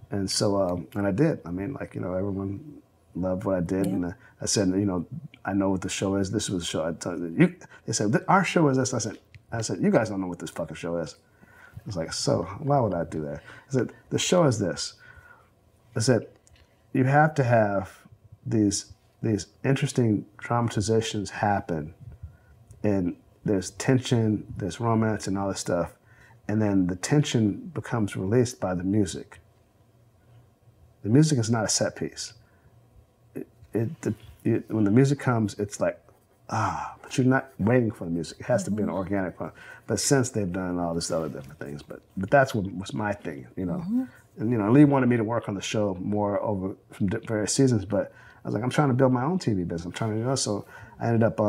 [SPEAKER 2] And so, and I did. I mean, like, you know, everyone loved what I did. Yeah. And I said, you know, I know what the show is. This was the show. I told you. They said, our show is this. I said, you guys don't know what this fucking show is. I was like, so why would I do that? I said, the show is this. I said, you have to have these interesting dramatizations happen, and there's tension, there's romance, and all this stuff, and then the tension becomes released by the music. The music is not a set piece. When the music comes, it's like, but you're not waiting for the music. It has to be an organic one. But since they've done all this other different things, but that's what was my thing, you know. And, you know, Lee wanted me to work on the show more over from various seasons, but I was like, I'm trying to build my own TV business. I'm trying to, you know, so I ended up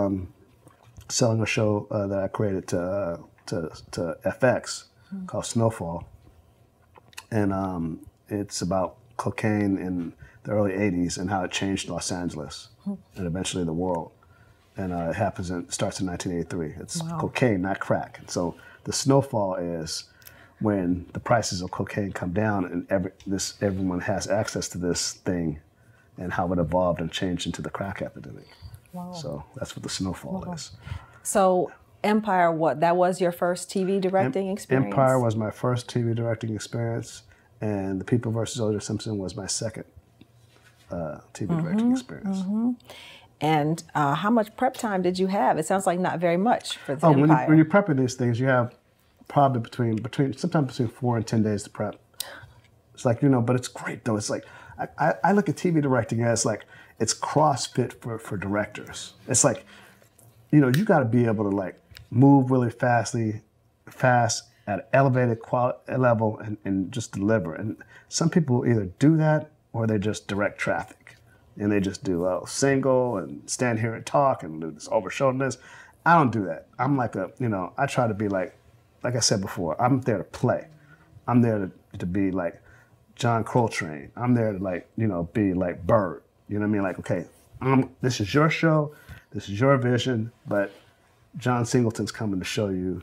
[SPEAKER 2] selling a show that I created to FX called Snowfall. And it's about cocaine in the early 80s and how it changed Los Angeles and eventually the world. And it starts in 1983. It's cocaine, not crack. And so the Snowfall is when the prices of cocaine come down and everyone has access to this thing, and how it evolved and changed into the crack epidemic. Wow. So that's what the Snowfall is. So
[SPEAKER 1] Empire, that was your first TV directing experience?
[SPEAKER 2] Empire was my first TV directing experience, and The People vs. O.J. Simpson was my second TV directing experience.
[SPEAKER 1] And how much prep time did you have? It sounds like not very much for the Empire.
[SPEAKER 2] When you're prepping these things, you have probably sometimes between 4 and 10 days to prep. It's like, you know, but it's great though. It's like, I look at TV directing as like, it's CrossFit for directors. It's like, you know, you got to be able to like move really fast at an elevated quality level and just deliver. And some people either do that or they just direct traffic. And they just do single and stand here and talk and do this over-shoulderness. I don't do that. I'm like I try to be like I said before, I'm there to play. I'm there to be like John Coltrane. I'm there to like, you know, be like Bird. You know what I mean? Like, okay, this is your show, this is your vision, but John Singleton's coming to show you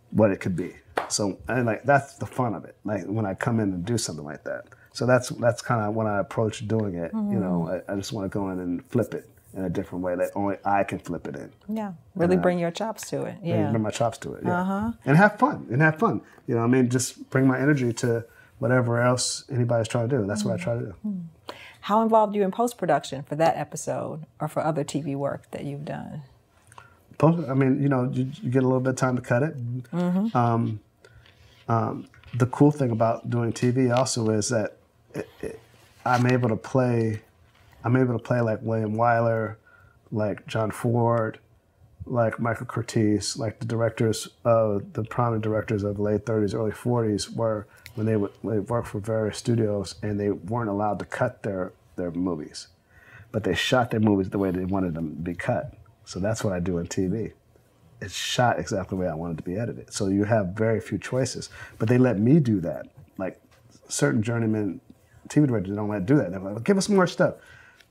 [SPEAKER 2] what it could be. So, and like, that's the fun of it. Like when I come in and do something like that. So that's kind of when I approach doing it. You know, I just want to go in and flip it in a different way that only I can flip it in.
[SPEAKER 1] Yeah, really bring your chops to it. Yeah,
[SPEAKER 2] bring my chops to it. Yeah, and have fun. You know, what I mean, just bring my energy to whatever else anybody's trying to do. That's what I try to do.
[SPEAKER 1] How involved are you in post-production for that episode or for other TV work that you've done?
[SPEAKER 2] I mean, you know, you get a little bit of time to cut it. The cool thing about doing TV also is that I'm able to play like William Wyler, like John Ford, like Michael Curtiz, like the prominent directors of the late 30s, early 40s, were when they worked for various studios and they weren't allowed to cut their movies, but they shot their movies the way they wanted them to be cut. So that's what I do in TV. It's shot exactly the way I wanted it to be edited. So you have very few choices, but they let me do that. like certain journeyman TV directors don't want to do that. They're like, give us more stuff.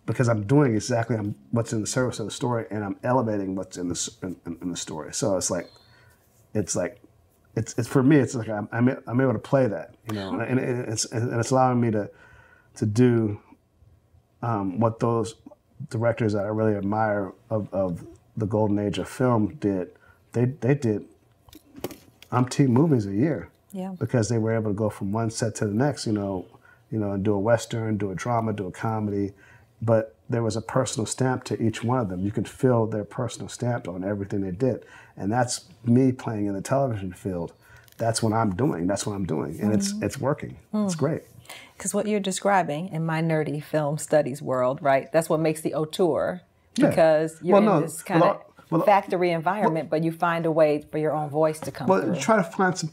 [SPEAKER 2] Because I'm doing exactly what's in the service of the story, and I'm elevating what's in the story. So it's for me. It's like I'm able to play that, you know, and it's allowing me to do what those directors that I really admire of the golden age of film did. They did umpteen movies a year, because they were able to go from one set to the next, you know, and do a Western, do a drama, do a comedy. But there was a personal stamp to each one of them. You could feel their personal stamp on everything they did. And that's me playing in the television field. That's what I'm doing. And it's working. It's great.
[SPEAKER 1] Because what you're describing in my nerdy film studies world, right, that's what makes the auteur. Because you're in this kind of factory environment, but you find a way for your own voice to come through.
[SPEAKER 2] Well, try to find some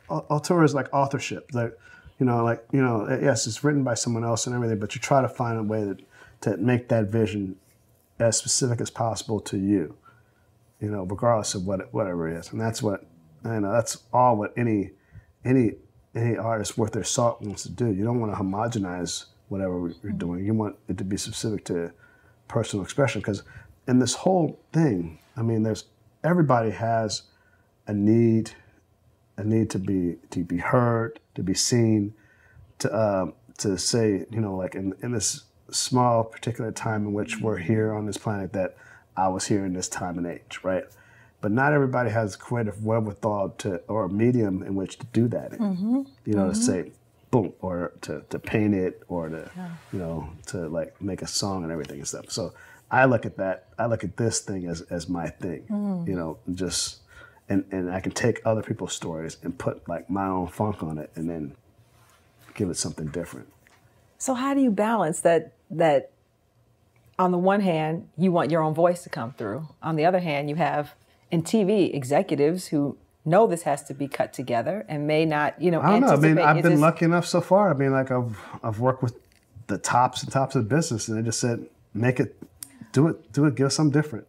[SPEAKER 2] auteur is like authorship. Like, yes, it's written by someone else and everything, but you try to find a way to make that vision as specific as possible to you, regardless of whatever it is. And that's what, that's all what any artist worth their salt wants to do. You don't want to homogenize whatever you're doing. You want it to be specific to personal expression, because in this whole thing, I mean, everybody has a need to be heard, to be seen, to say, like in this small particular time in which we're here on this planet, that I was here in this time and age, right? But not everybody has creative wherewithal or a medium in which to do that in, to say, boom, or to paint it, or to like make a song and everything and stuff. So I look at that. I look at this thing as my thing, just. And I can take other people's stories and put like my own funk on it, and then give it something different.
[SPEAKER 1] So how do you balance that on the one hand, you want your own voice to come through. On the other hand, you have in TV executives who know this has to be cut together and may not,
[SPEAKER 2] I don't know. I mean, I've been lucky enough so far. I mean, like I've worked with the tops of the business, and they just said, make it, do it, give us something different.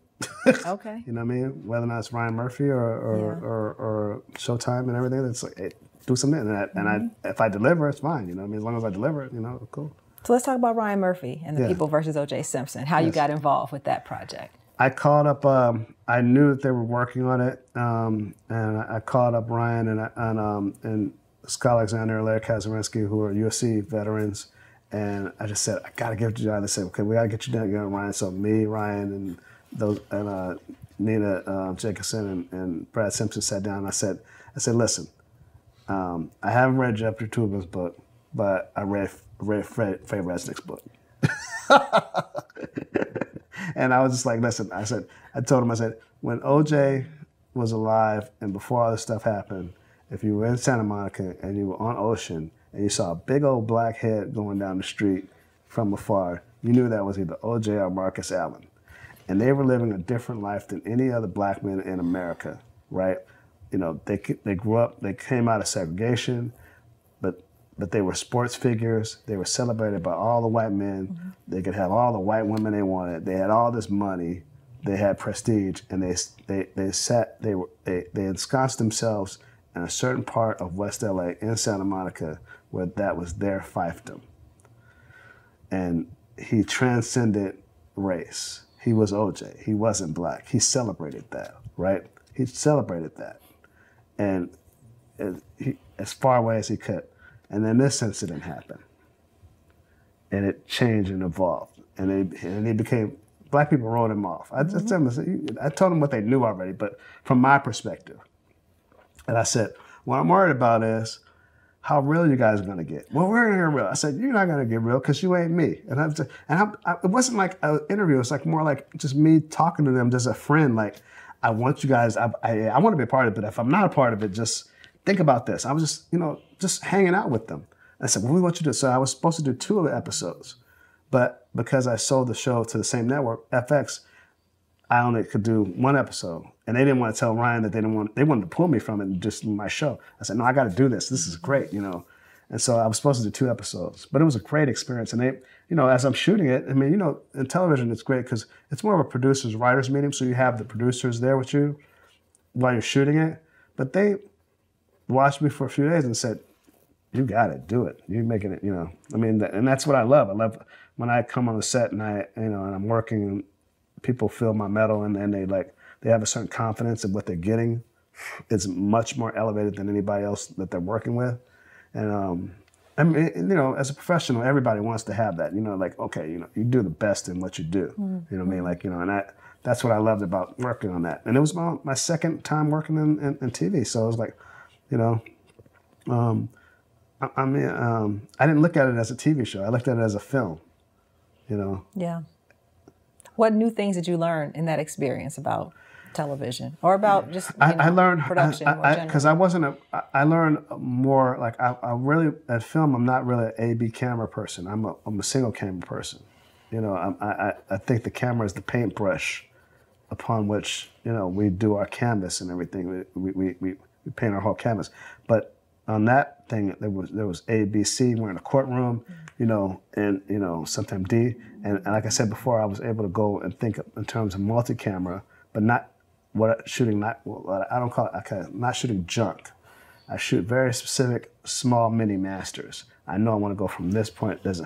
[SPEAKER 1] Okay.
[SPEAKER 2] You know what I mean? Whether or not it's Ryan Murphy or Showtime and everything, it's like, hey, do something. And if I deliver, it's fine. You know what I mean? As long as I deliver it, cool.
[SPEAKER 1] So let's talk about Ryan Murphy and the People versus O.J. Simpson. How you got involved with that project?
[SPEAKER 2] I called up. I knew that they were working on it, and I called up Ryan and Scott Alexander and Larry Kazarinsky, who are UFC veterans, and I just said, I got to give it to John. They said, okay, we got to get you down together, Ryan. So me, Ryan, and Nina Jacobson and Brad Simpson sat down. And I said, listen, I haven't read Jeffrey Toobin's book, but I read Fred Resnick's book. And I was just like, listen, I told him, when OJ was alive and before all this stuff happened, if you were in Santa Monica and you were on Ocean and you saw a big old black head going down the street from afar, you knew that was either OJ or Marcus Allen. And they were living a different life than any other black men in America, right? They grew up, they came out of segregation, but they were sports figures. They were celebrated by all the white men. Mm-hmm. They could have all the white women they wanted. They had all this money. They had prestige, and they ensconced themselves in a certain part of West LA in Santa Monica where that was their fiefdom. And he transcended race. He was OJ. He wasn't black. He celebrated that, right? He celebrated that, and as far away as he could. And then this incident happened, and it changed and evolved, and he became. Black people wrote him off. I told them what they knew already, but from my perspective, and I said, what I'm worried about is how real you guys are going to get. Well, we're going to get real. I said, you're not going to get real because you ain't me. And it wasn't like an interview. It was like more like just me talking to them as a friend. Like, I want you guys. I want to be a part of it, but if I'm not a part of it, just think about this. I was just hanging out with them. I said, well, we want you to. So I was supposed to do 2 of the episodes, but because I sold the show to the same network, FX, I only could do 1 episode. And they didn't want to tell Ryan that they wanted to pull me from it and just my show. I said, no, I got to do this. This is great, And so I was supposed to do 2 episodes, but it was a great experience. And they, as I'm shooting it, I mean, in television, it's great because it's more of a producer's writer's meeting. So you have the producers there with you while you're shooting it, but they watched me for a few days and said, "You got it, do it. You're making it." I mean, and that's what I love. I love when I come on the set and and I'm working and people feel my mettle and then they have a certain confidence in what they're getting. It's much more elevated than anybody else that they're working with. And I mean, as a professional, everybody wants to have that. Okay, you do the best in what you do. You know what I mean? And that's what I loved about working on that. And it was my second time working in TV, so it was like, I didn't look at it as a TV show. I looked at it as a film.
[SPEAKER 1] Yeah. What new things did you learn in that experience about television or about just
[SPEAKER 2] I learned
[SPEAKER 1] production
[SPEAKER 2] because I learned more like I really at film I'm not really an A/B camera person. I'm a single camera person. I think the camera is the paintbrush upon which we do our canvas and everything. We paint our whole canvas. But on that thing there was A, B, C. We're in a courtroom, and sometimes D. And like I said before, I was able to go and think in terms of multi-camera, but not shooting not shooting junk. I shoot very specific small mini masters. I know I want to go from this point. There's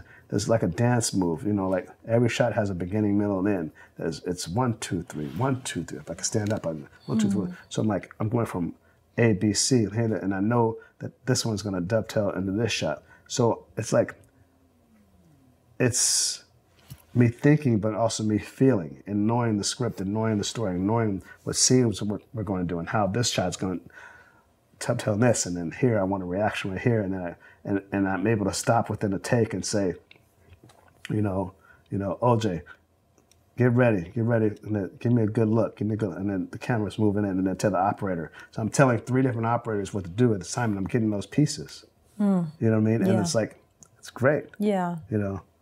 [SPEAKER 2] like a dance move, like every shot has a beginning, middle, and end. It's 1, 2, 3, 1, 2, 3. If I can stand up, 1, 2, 3. So I'm going from A, B, C, and I know that this one's going to dovetail into this shot. So it's me thinking, but also me feeling and knowing the script and knowing the story and knowing what scenes we're going to do and how this shot's going to tell this, and then here I want a reaction right here, and then I'm able to stop within a take and say, OJ, get ready, and then give me a good look, and then the camera's moving in, and then tell the operator. So I'm telling 3 different operators what to do at the time, and I'm getting those pieces. You know what I mean? And it's like, it's great.
[SPEAKER 1] Yeah.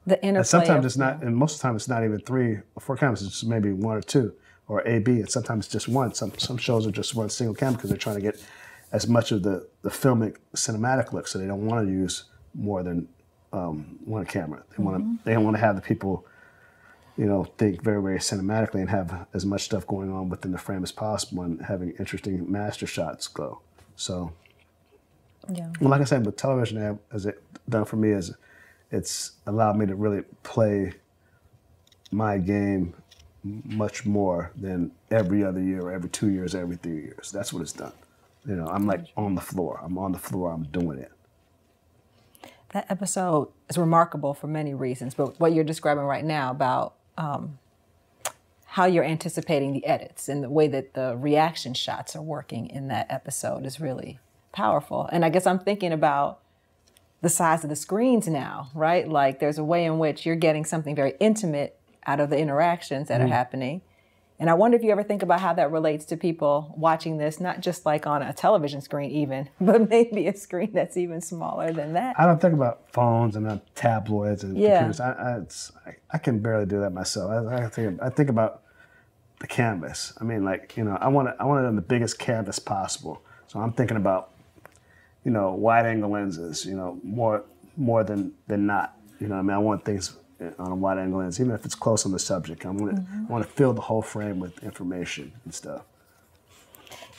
[SPEAKER 2] The interplay. And sometimes it's not, and most of the time it's not even 3 or 4 cameras. It's just maybe 1 or 2, or A, B, and sometimes it's just 1. Some shows are just 1 single camera because they're trying to get as much of the filmic cinematic look, so they don't want to use more than 1 camera. They want to have the people, think very, very cinematically and have as much stuff going on within the frame as possible and having interesting master shots go. So, well, like I said, but television has it done for me is it's allowed me to really play my game much more than every other year or every 2 years, every 3 years. That's what it's done. I'm like on the floor. I'm on the floor. I'm doing it.
[SPEAKER 1] That episode is remarkable for many reasons, but what you're describing right now about how you're anticipating the edits and the way that the reaction shots are working in that episode is really powerful. And I guess I'm thinking about the size of the screens now, right? Like there's a way in which you're getting something very intimate out of the interactions that are happening. And I wonder if you ever think about how that relates to people watching this, not just like on a television screen even, but maybe a screen that's even smaller than that.
[SPEAKER 2] I don't think about phones and tabloids and computers. I can barely do that myself. I think about the canvas. I mean, I want it on the biggest canvas possible. So I'm thinking about, wide angle lenses, more than not. I want things on a wide angle lens, even if it's close on the subject. I want to fill the whole frame with information and stuff.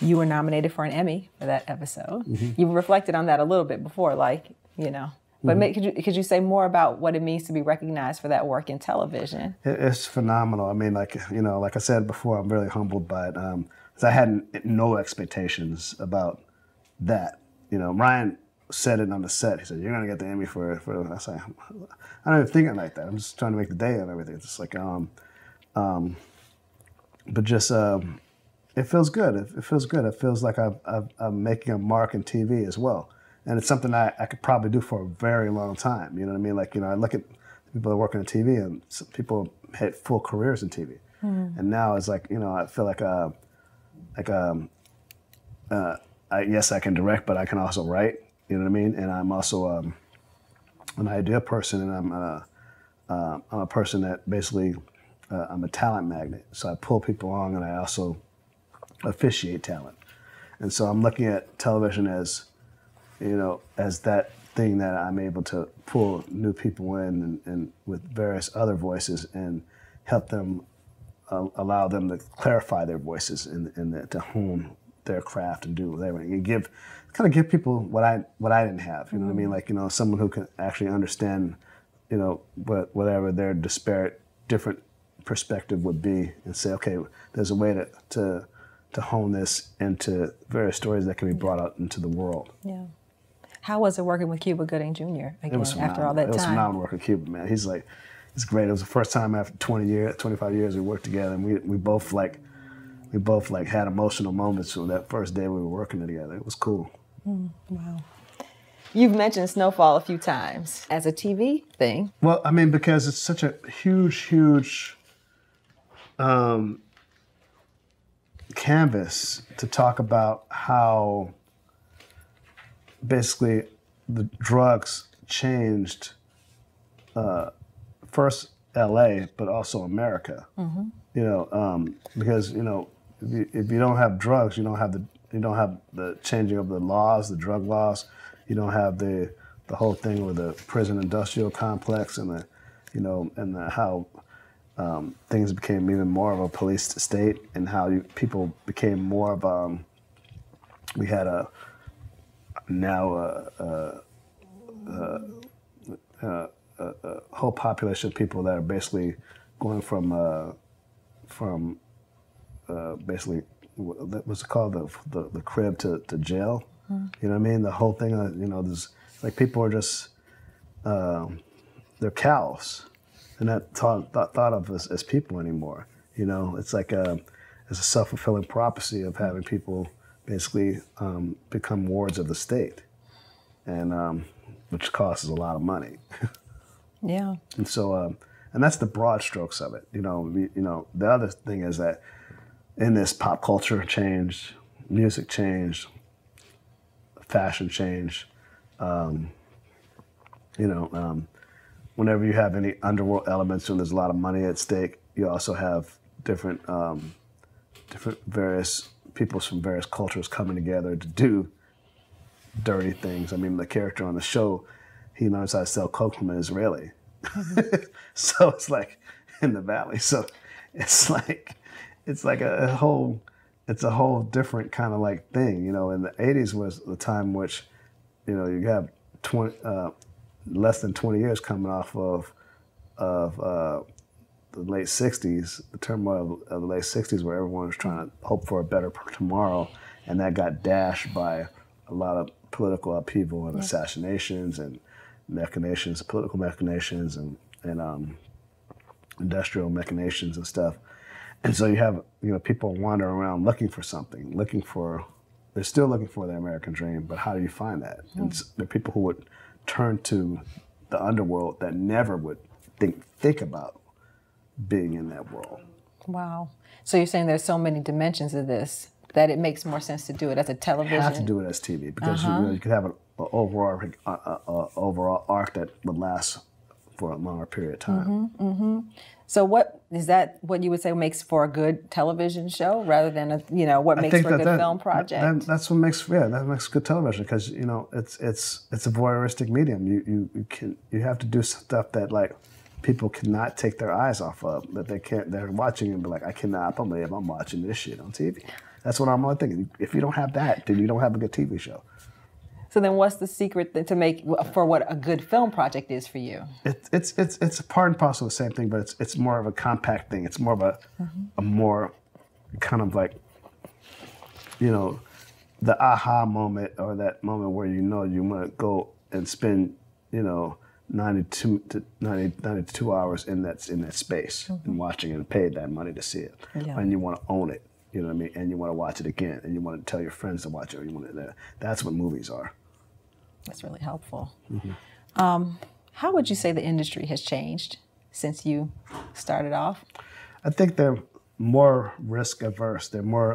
[SPEAKER 1] You were nominated for an Emmy for that episode. You reflected on that a little bit before, but could you say more about what it means to be recognized for that work in television?
[SPEAKER 2] It's phenomenal. I mean, like I said before, I'm really humbled by it. 'Cause I had no expectations about that. Ryan said it on the set. He said, "You're gonna get the Emmy for." I said, "I don't even think it like that. I'm just trying to make the day of everything." It's just like, but just it feels good. It feels good. It feels like I'm making a mark in TV as well, and it's something I could probably do for a very long time. You know what I mean? Like I look at people that work in TV, and some people had full careers in TV, and now it's like I feel like yes, I can direct, but I can also write. You know what I mean? And I'm also an idea person, and I'm a person that basically I'm a talent magnet. So I pull people along, and I also officiate talent. And so I'm looking at television as as that thing that I'm able to pull new people in and with various other voices and help them allow them to clarify their voices and to hone their craft and do whatever, and kind of give people what I didn't have. You know what I mean? Like, you know, someone who can actually understand, you know, whatever their different perspective would be, and say, okay, there's a way to hone this into various stories that can be brought out into the world.
[SPEAKER 1] Yeah. How was it working with Cuba Gooding Jr. again after all that time?
[SPEAKER 2] It was phenomenal working with Cuba, man. He's like, it's great. It was the first time after 25 years we worked together, and we both had emotional moments on that first day we were working together. It was cool.
[SPEAKER 1] Wow. You've mentioned Snowfall a few times as a TV thing.
[SPEAKER 2] Well, I mean, because it's such a huge canvas to talk about how basically the drugs changed first LA, but also America. Mm-hmm. You know, because, you know, if you don't have drugs, you don't have the changing of the laws, the drug laws. You don't have the whole thing with the prison industrial complex and the, you know, and how things became even more of a police state, and how people became more of we had a whole population of people that are basically going from basically what's it called, the crib to jail. Mm. You know what I mean? The whole thing. You know, there's like people are just they're cows. They're not thought of as people anymore. You know, it's like it's a self-fulfilling prophecy of having people basically become wards of the state, and which costs a lot of money.
[SPEAKER 1] Yeah.
[SPEAKER 2] And so, and that's the broad strokes of it. You know, the other thing is that in this pop culture changed, music changed, fashion changed. Whenever you have any underworld elements and there's a lot of money at stake, you also have different various people from various cultures coming together to do dirty things. I mean, the character on the show, he learns how to sell coke from an Israeli. Mm-hmm. So it's like in the valley. So it's like a whole different kind of like thing. You know, in the 80s was the time which, you know, you have less than 20 years coming off of the late 60s, the turmoil of the late 60s, where everyone was trying to hope for a better tomorrow, and that got dashed by a lot of political upheaval and assassinations and machinations, political machinations, and industrial machinations and stuff. And so you have, you know, people wandering around looking for something, they're still looking for the American dream, but how do you find that? And there are people who would turn to the underworld that never would think about being in that world.
[SPEAKER 1] Wow. So you're saying there's so many dimensions of this that it makes more sense to do it as a television?
[SPEAKER 2] You have to do it as TV, because you could have an overall arc that would last for a longer period of time.
[SPEAKER 1] Mm-hmm, mm-hmm. So what is that? What you would say makes for a good television show, rather than what makes for a good film project?
[SPEAKER 2] That's what makes good television, because you know it's a voyeuristic medium. You have to do stuff that like people cannot take their eyes off of, that they're watching and be like, I cannot believe I'm watching this shit on TV. That's what I'm thinking. If you don't have that, then you don't have a good TV show.
[SPEAKER 1] So then what's the secret to make for what a good film project is for you?
[SPEAKER 2] It's a part and parcel of the same thing, but it's more of a compact thing. It's more of a more kind of like, you know, the aha moment, or that moment where you want to go and spend, 92 hours in that space and watching it and pay that money to see it. Yeah. And you want to own it, you know what I mean? And you want to watch it again, and you want to tell your friends to watch it. Or that's what movies are.
[SPEAKER 1] That's really helpful. Mm-hmm. How would you say the industry has changed since you started off?
[SPEAKER 2] I think they're more risk averse. They're more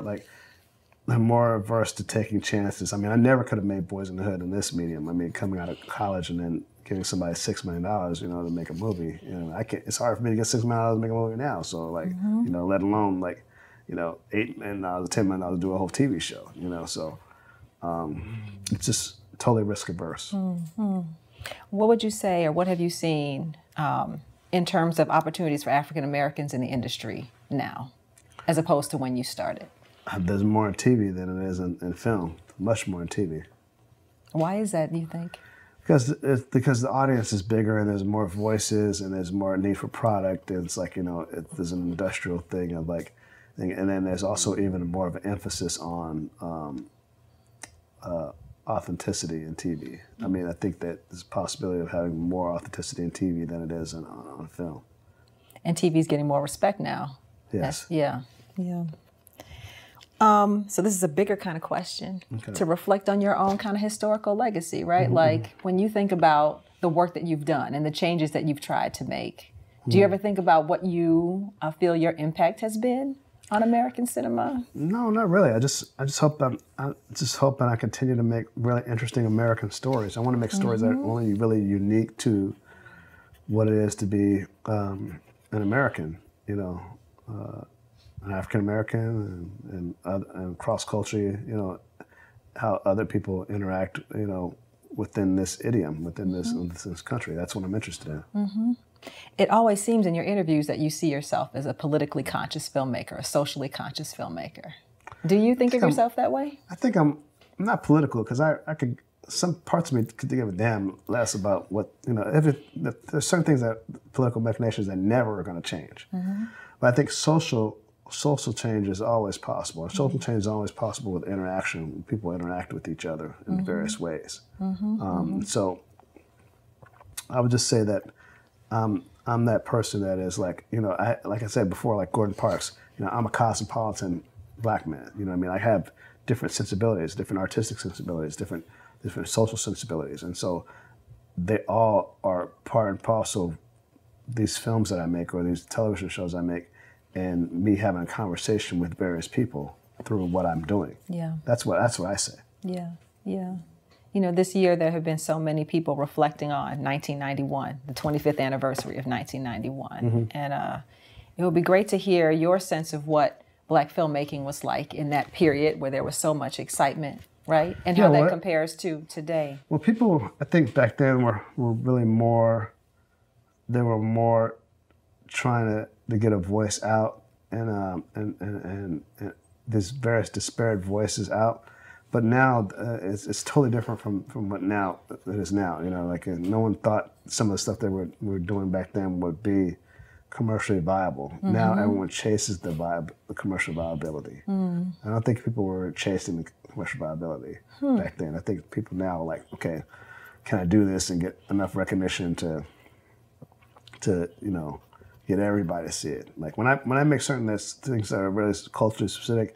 [SPEAKER 2] averse to taking chances. I mean, I never could have made Boys in the Hood in this medium. I mean, coming out of college and then giving somebody $6 million, to make a movie. It's hard for me to get $6 million to make a movie now. So let alone $8 million or $10 million to do a whole TV show. So it's just totally risk averse.
[SPEAKER 1] Mm-hmm. What would you say, or what have you seen in terms of opportunities for African Americans in the industry now, as opposed to when you started?
[SPEAKER 2] There's more in TV than it is in film. Much more in TV.
[SPEAKER 1] Why is that, do you think?
[SPEAKER 2] Because the audience is bigger and there's more voices and there's more need for product. And it's like, there's an industrial thing of like, and then there's also even more of an emphasis on authenticity in TV. I mean, I think that there's a possibility of having more authenticity in TV than it is on film.
[SPEAKER 1] And TV's getting more respect now.
[SPEAKER 2] Yes.
[SPEAKER 1] Yeah. So this is a bigger kind of question to reflect on your own kind of historical legacy, right? Mm-hmm. Like when you think about the work that you've done and the changes that you've tried to make, do you ever think about what you feel your impact has been on American cinema?
[SPEAKER 2] No, not really. I just hope that I continue to make really interesting American stories. I want to make stories that are only really unique to what it is to be an American, an African American and cross culture, how other people interact, within this idiom, within this country. That's what I'm interested in.
[SPEAKER 1] Mm-hmm. It always seems in your interviews that you see yourself as a politically conscious filmmaker, a socially conscious filmmaker. Do you think of yourself that way?
[SPEAKER 2] I think I'm not political because I could. Some parts of me could give a damn less about what there's certain things that political machinations that never are going to change. Mm-hmm. But I think social change is always possible. And social change is always possible with interaction. When people interact with each other in various ways. So I would just say that I'm that person that is like, like I said before, like Gordon Parks, I'm a cosmopolitan black man. You know what I mean? I have different sensibilities, different artistic sensibilities, different social sensibilities. And so they all are part and parcel of these films that I make or these television shows I make, and me having a conversation with various people through what I'm doing.
[SPEAKER 1] Yeah.
[SPEAKER 2] That's what I say.
[SPEAKER 1] Yeah. This year there have been so many people reflecting on 1991, the 25th anniversary of 1991. And it would be great to hear your sense of what Black filmmaking was like in that period where there was so much excitement, right? And how that compares to today.
[SPEAKER 2] Well, people, I think back then were really more, they were more trying to get a voice out and these various disparate voices out. But now it's totally different from what now it is now. No one thought some of the stuff that we were doing back then would be commercially viable. Now everyone chases the commercial viability. I don't think people were chasing the commercial viability back then. I think people now are like, okay, can I do this and get enough recognition to get everybody to see it? Like when I make certain things that are really culturally specific,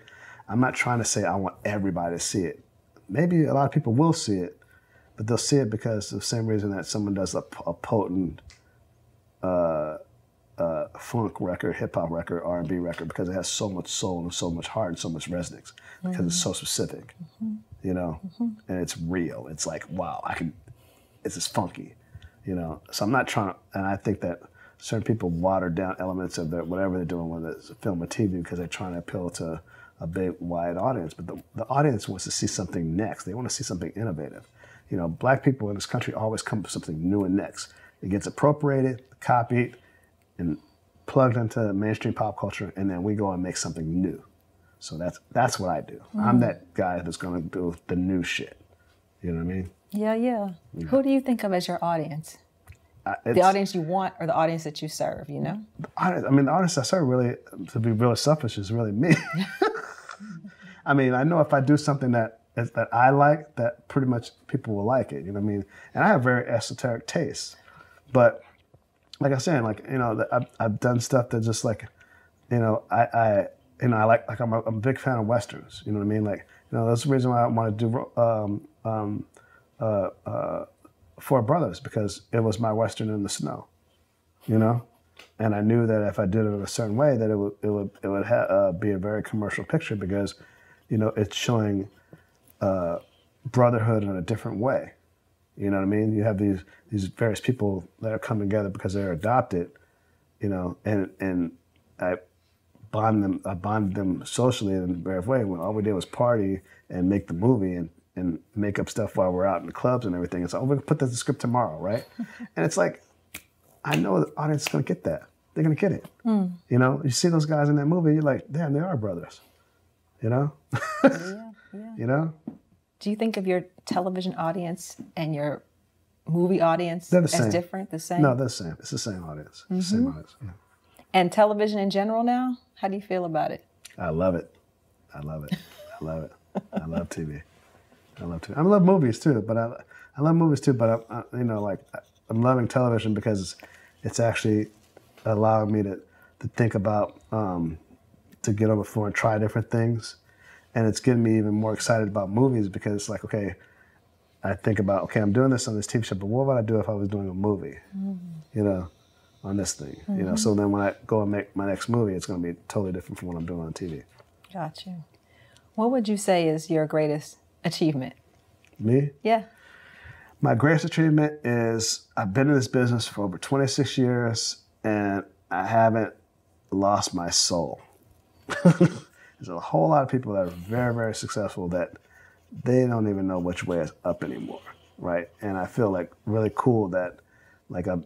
[SPEAKER 2] I'm not trying to say I want everybody to see it. Maybe a lot of people will see it, but they'll see it because of the same reason that someone does a potent funk record, hip hop record, R&B record, because it has so much soul and so much heart and so much resonance because it's so specific, and it's real. It's like, wow, it's just funky, So I'm not trying to, and I think that certain people water down elements of whatever they're doing, whether it's film or TV, because they're trying to appeal to a big, wide audience. But the audience wants to see something next. They want to see something innovative. Black people in this country always come up with something new and next. It gets appropriated, copied, and plugged into mainstream pop culture, and then we go and make something new. So that's what I do. I'm that guy that's going to do the new shit. You know what I mean?
[SPEAKER 1] Yeah. Who do you think of as your audience? The audience you want or the audience that you serve, The
[SPEAKER 2] audience I serve, really, to be really selfish, is really me. I mean, I know if I do something that I like, that pretty much people will like it, you know what I mean? And I have very esoteric tastes. But like I was saying, I've done stuff that just like, I like, I'm a big fan of Westerns, you know what I mean? That's the reason why I want to do Four Brothers, because it was my Western in the snow, and I knew that if I did it a certain way, that it would be a very commercial picture, because it's showing brotherhood in a different way. You know what I mean? You have these various people that are coming together because they're adopted, and I bonded them socially in a various way, when all we did was party and make the movie and make up stuff while we're out in the clubs and everything. It's like, we're going to put that in the script tomorrow, right? And it's like, I know the audience is going to get that. They're going to get it. You see those guys in that movie, you're like, damn, they are brothers. You know?
[SPEAKER 1] Yeah, yeah.
[SPEAKER 2] You know?
[SPEAKER 1] Do you think of your television audience and your movie audience
[SPEAKER 2] They're the
[SPEAKER 1] as
[SPEAKER 2] same.
[SPEAKER 1] different, the same?
[SPEAKER 2] No, they're the same. It's the same audience. It's the same audience. Yeah.
[SPEAKER 1] And television in general now? How do you feel about it?
[SPEAKER 2] I love it. I love it. I love it. I love TV. I love TV. I love movies too, but I love movies too, but I'm loving television because it's actually allowing me to think about, to get on the floor and try different things. And it's getting me even more excited about movies because it's like, okay, I think about, okay, I'm doing this on this TV show, but what would I do if I was doing a movie, you know, on this thing, you know? So then when I go and make my next movie, it's going to be totally different from what I'm doing on TV.
[SPEAKER 1] Got you. What would you say is your greatest achievement?
[SPEAKER 2] Me?
[SPEAKER 1] Yeah.
[SPEAKER 2] My greatest achievement is I've been in this business for over 26 years and I haven't lost my soul. There's a whole lot of people that are very, very successful that they don't even know which way is up anymore, right? And I feel like really cool that like I've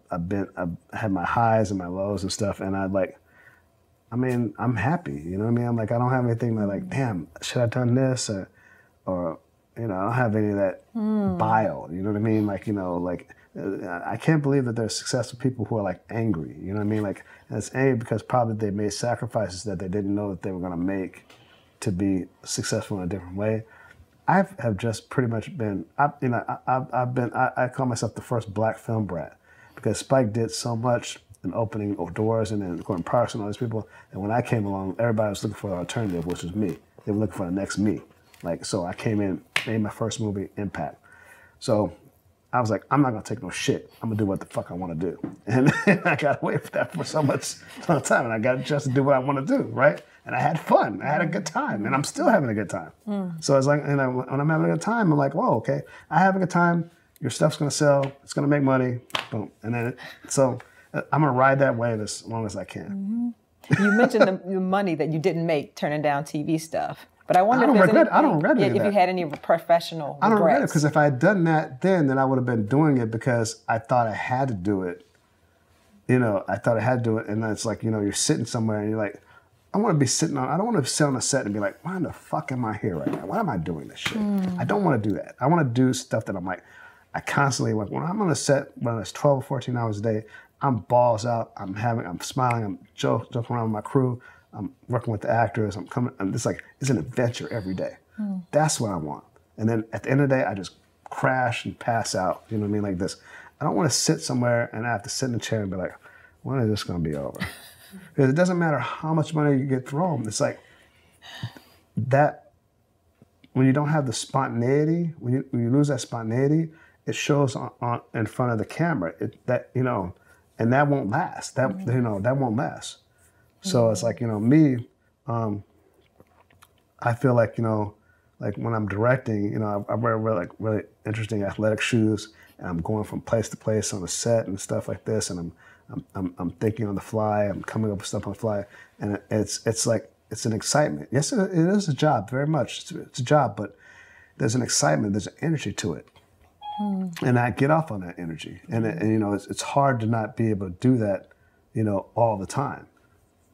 [SPEAKER 2] had my highs and my lows and stuff, and I'm happy, you know what I mean? I'm like, I don't have anything that like, damn, should I have done this or you know, I don't have any of that bile, you know what I mean? Like, you know, like I can't believe that there's successful people who are like angry, you know what I mean? Like, and it's angry because probably they made sacrifices that they didn't know that they were going to make to be successful in a different way. I have just pretty much been, I call myself the first black film brat because Spike did so much in opening doors and then Gordon Parks and all these people. And when I came along, everybody was looking for an alternative, which was me. They were looking for the next me. Like, so I came in, made my first movie, Impact. So I was like, I'm not gonna take no shit. I'm gonna do what the fuck I wanna do. And I got away with that for so much time and I got just to do what I wanna do, right? And I had fun. I had a good time, and I'm still having a good time. So it's like, when I'm having a good time, I'm like, whoa, okay, I have a good time. Your stuff's gonna sell. It's gonna make money. Boom. And then, so I'm gonna ride that wave as long as I can.
[SPEAKER 1] You mentioned the money that you didn't make turning down TV stuff, but I wonder
[SPEAKER 2] I don't regret
[SPEAKER 1] if you had any professional regrets.
[SPEAKER 2] I don't regret it because if I had done that then I would have been doing it because I thought I had to do it. You know, I thought I had to do it, and then it's like, you know, you're sitting somewhere and you're like, I don't want to sit on a set and be like, why the fuck am I here right now? Why am I doing this shit? I don't want to do that. I want to do stuff that I'm like, I constantly, like when I'm on a set, when it's 12 or 14 hours a day, I'm balls out, I'm smiling, I'm joking around with my crew, I'm working with the actors, it's like, it's an adventure every day. That's what I want. And then at the end of the day, I just crash and pass out, you know what I mean, like this. I don't want to sit somewhere and I have to sit in a chair and be like, when is this going to be over? Because it doesn't matter how much money you get thrown. It's like that when you don't have the spontaneity, when you lose that spontaneity, it shows on in front of the camera. And that won't last. That won't last. So it's like, me, I feel like, like when I'm directing, I wear really interesting athletic shoes, and I'm going from place to place on the set and stuff like this, and I'm thinking on the fly, I'm coming up with stuff on the fly, and it's like, it's an excitement. Yes, it is a job, very much. It's a job, but there's an excitement, there's an energy to it. And I get off on that energy. And it's hard to not be able to do that, all the time.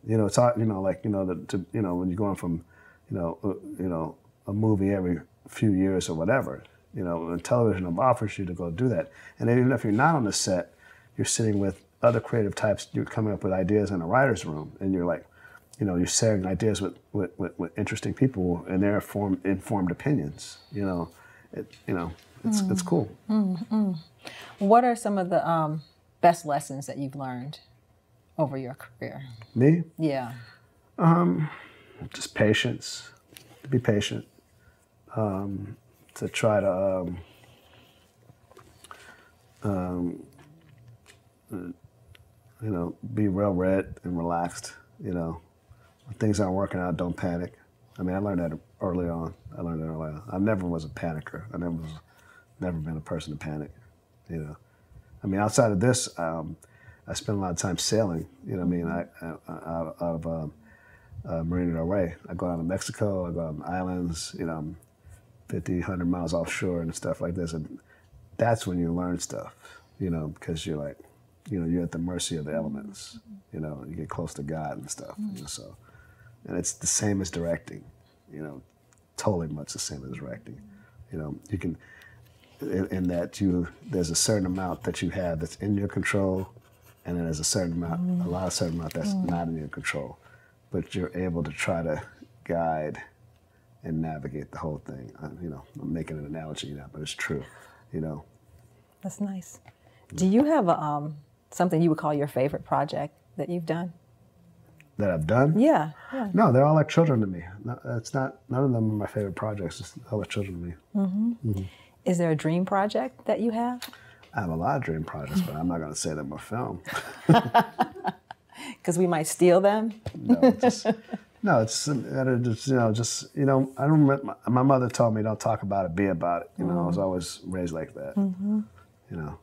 [SPEAKER 2] It's hard, when you're going from, a movie every few years or whatever, and television offers you to go do that. And even if you're not on the set, you're sitting with other creative types, you're coming up with ideas in a writer's room, and you're like, you're sharing ideas with interesting people and their informed opinions. It's cool.
[SPEAKER 1] What are some of the best lessons that you've learned over your career?
[SPEAKER 2] Me?
[SPEAKER 1] Yeah.
[SPEAKER 2] Just patience. To be patient. To try to be well read and relaxed. When things aren't working out, don't panic. I mean, I learned that early on. I never was a panicker. I never been a person to panic. I mean, outside of this, I spent a lot of time sailing. Out of Marina del Rey. I go out to Mexico. I go out on islands. 50, 100 miles offshore and stuff like this. And that's when you learn stuff. Because you're like, you're at the mercy of the elements. You get close to God and stuff. So, and it's the same as directing. you know, totally much the same as directing. You know, you can, in that there's a certain amount that you have that's in your control, and then there's a certain amount, a certain amount that's not in your control, but you're able to try to guide and navigate the whole thing. You know, I'm making an analogy now, but it's true. You know,
[SPEAKER 1] that's nice. Do you have a something you would call your favorite project that you've done?
[SPEAKER 2] That I've done?
[SPEAKER 1] Yeah.
[SPEAKER 2] No, they're all like children to me. No, it's not. None of them are my favorite projects. It's all like children to me. Mm-hmm.
[SPEAKER 1] Is there a dream project that you have?
[SPEAKER 2] I have a lot of dream projects, but I'm not going to say them on film.
[SPEAKER 1] Because we might steal them.
[SPEAKER 2] It's you know. I remember my mother told me, "Don't talk about it, be about it." You know, I was always raised like that. You know.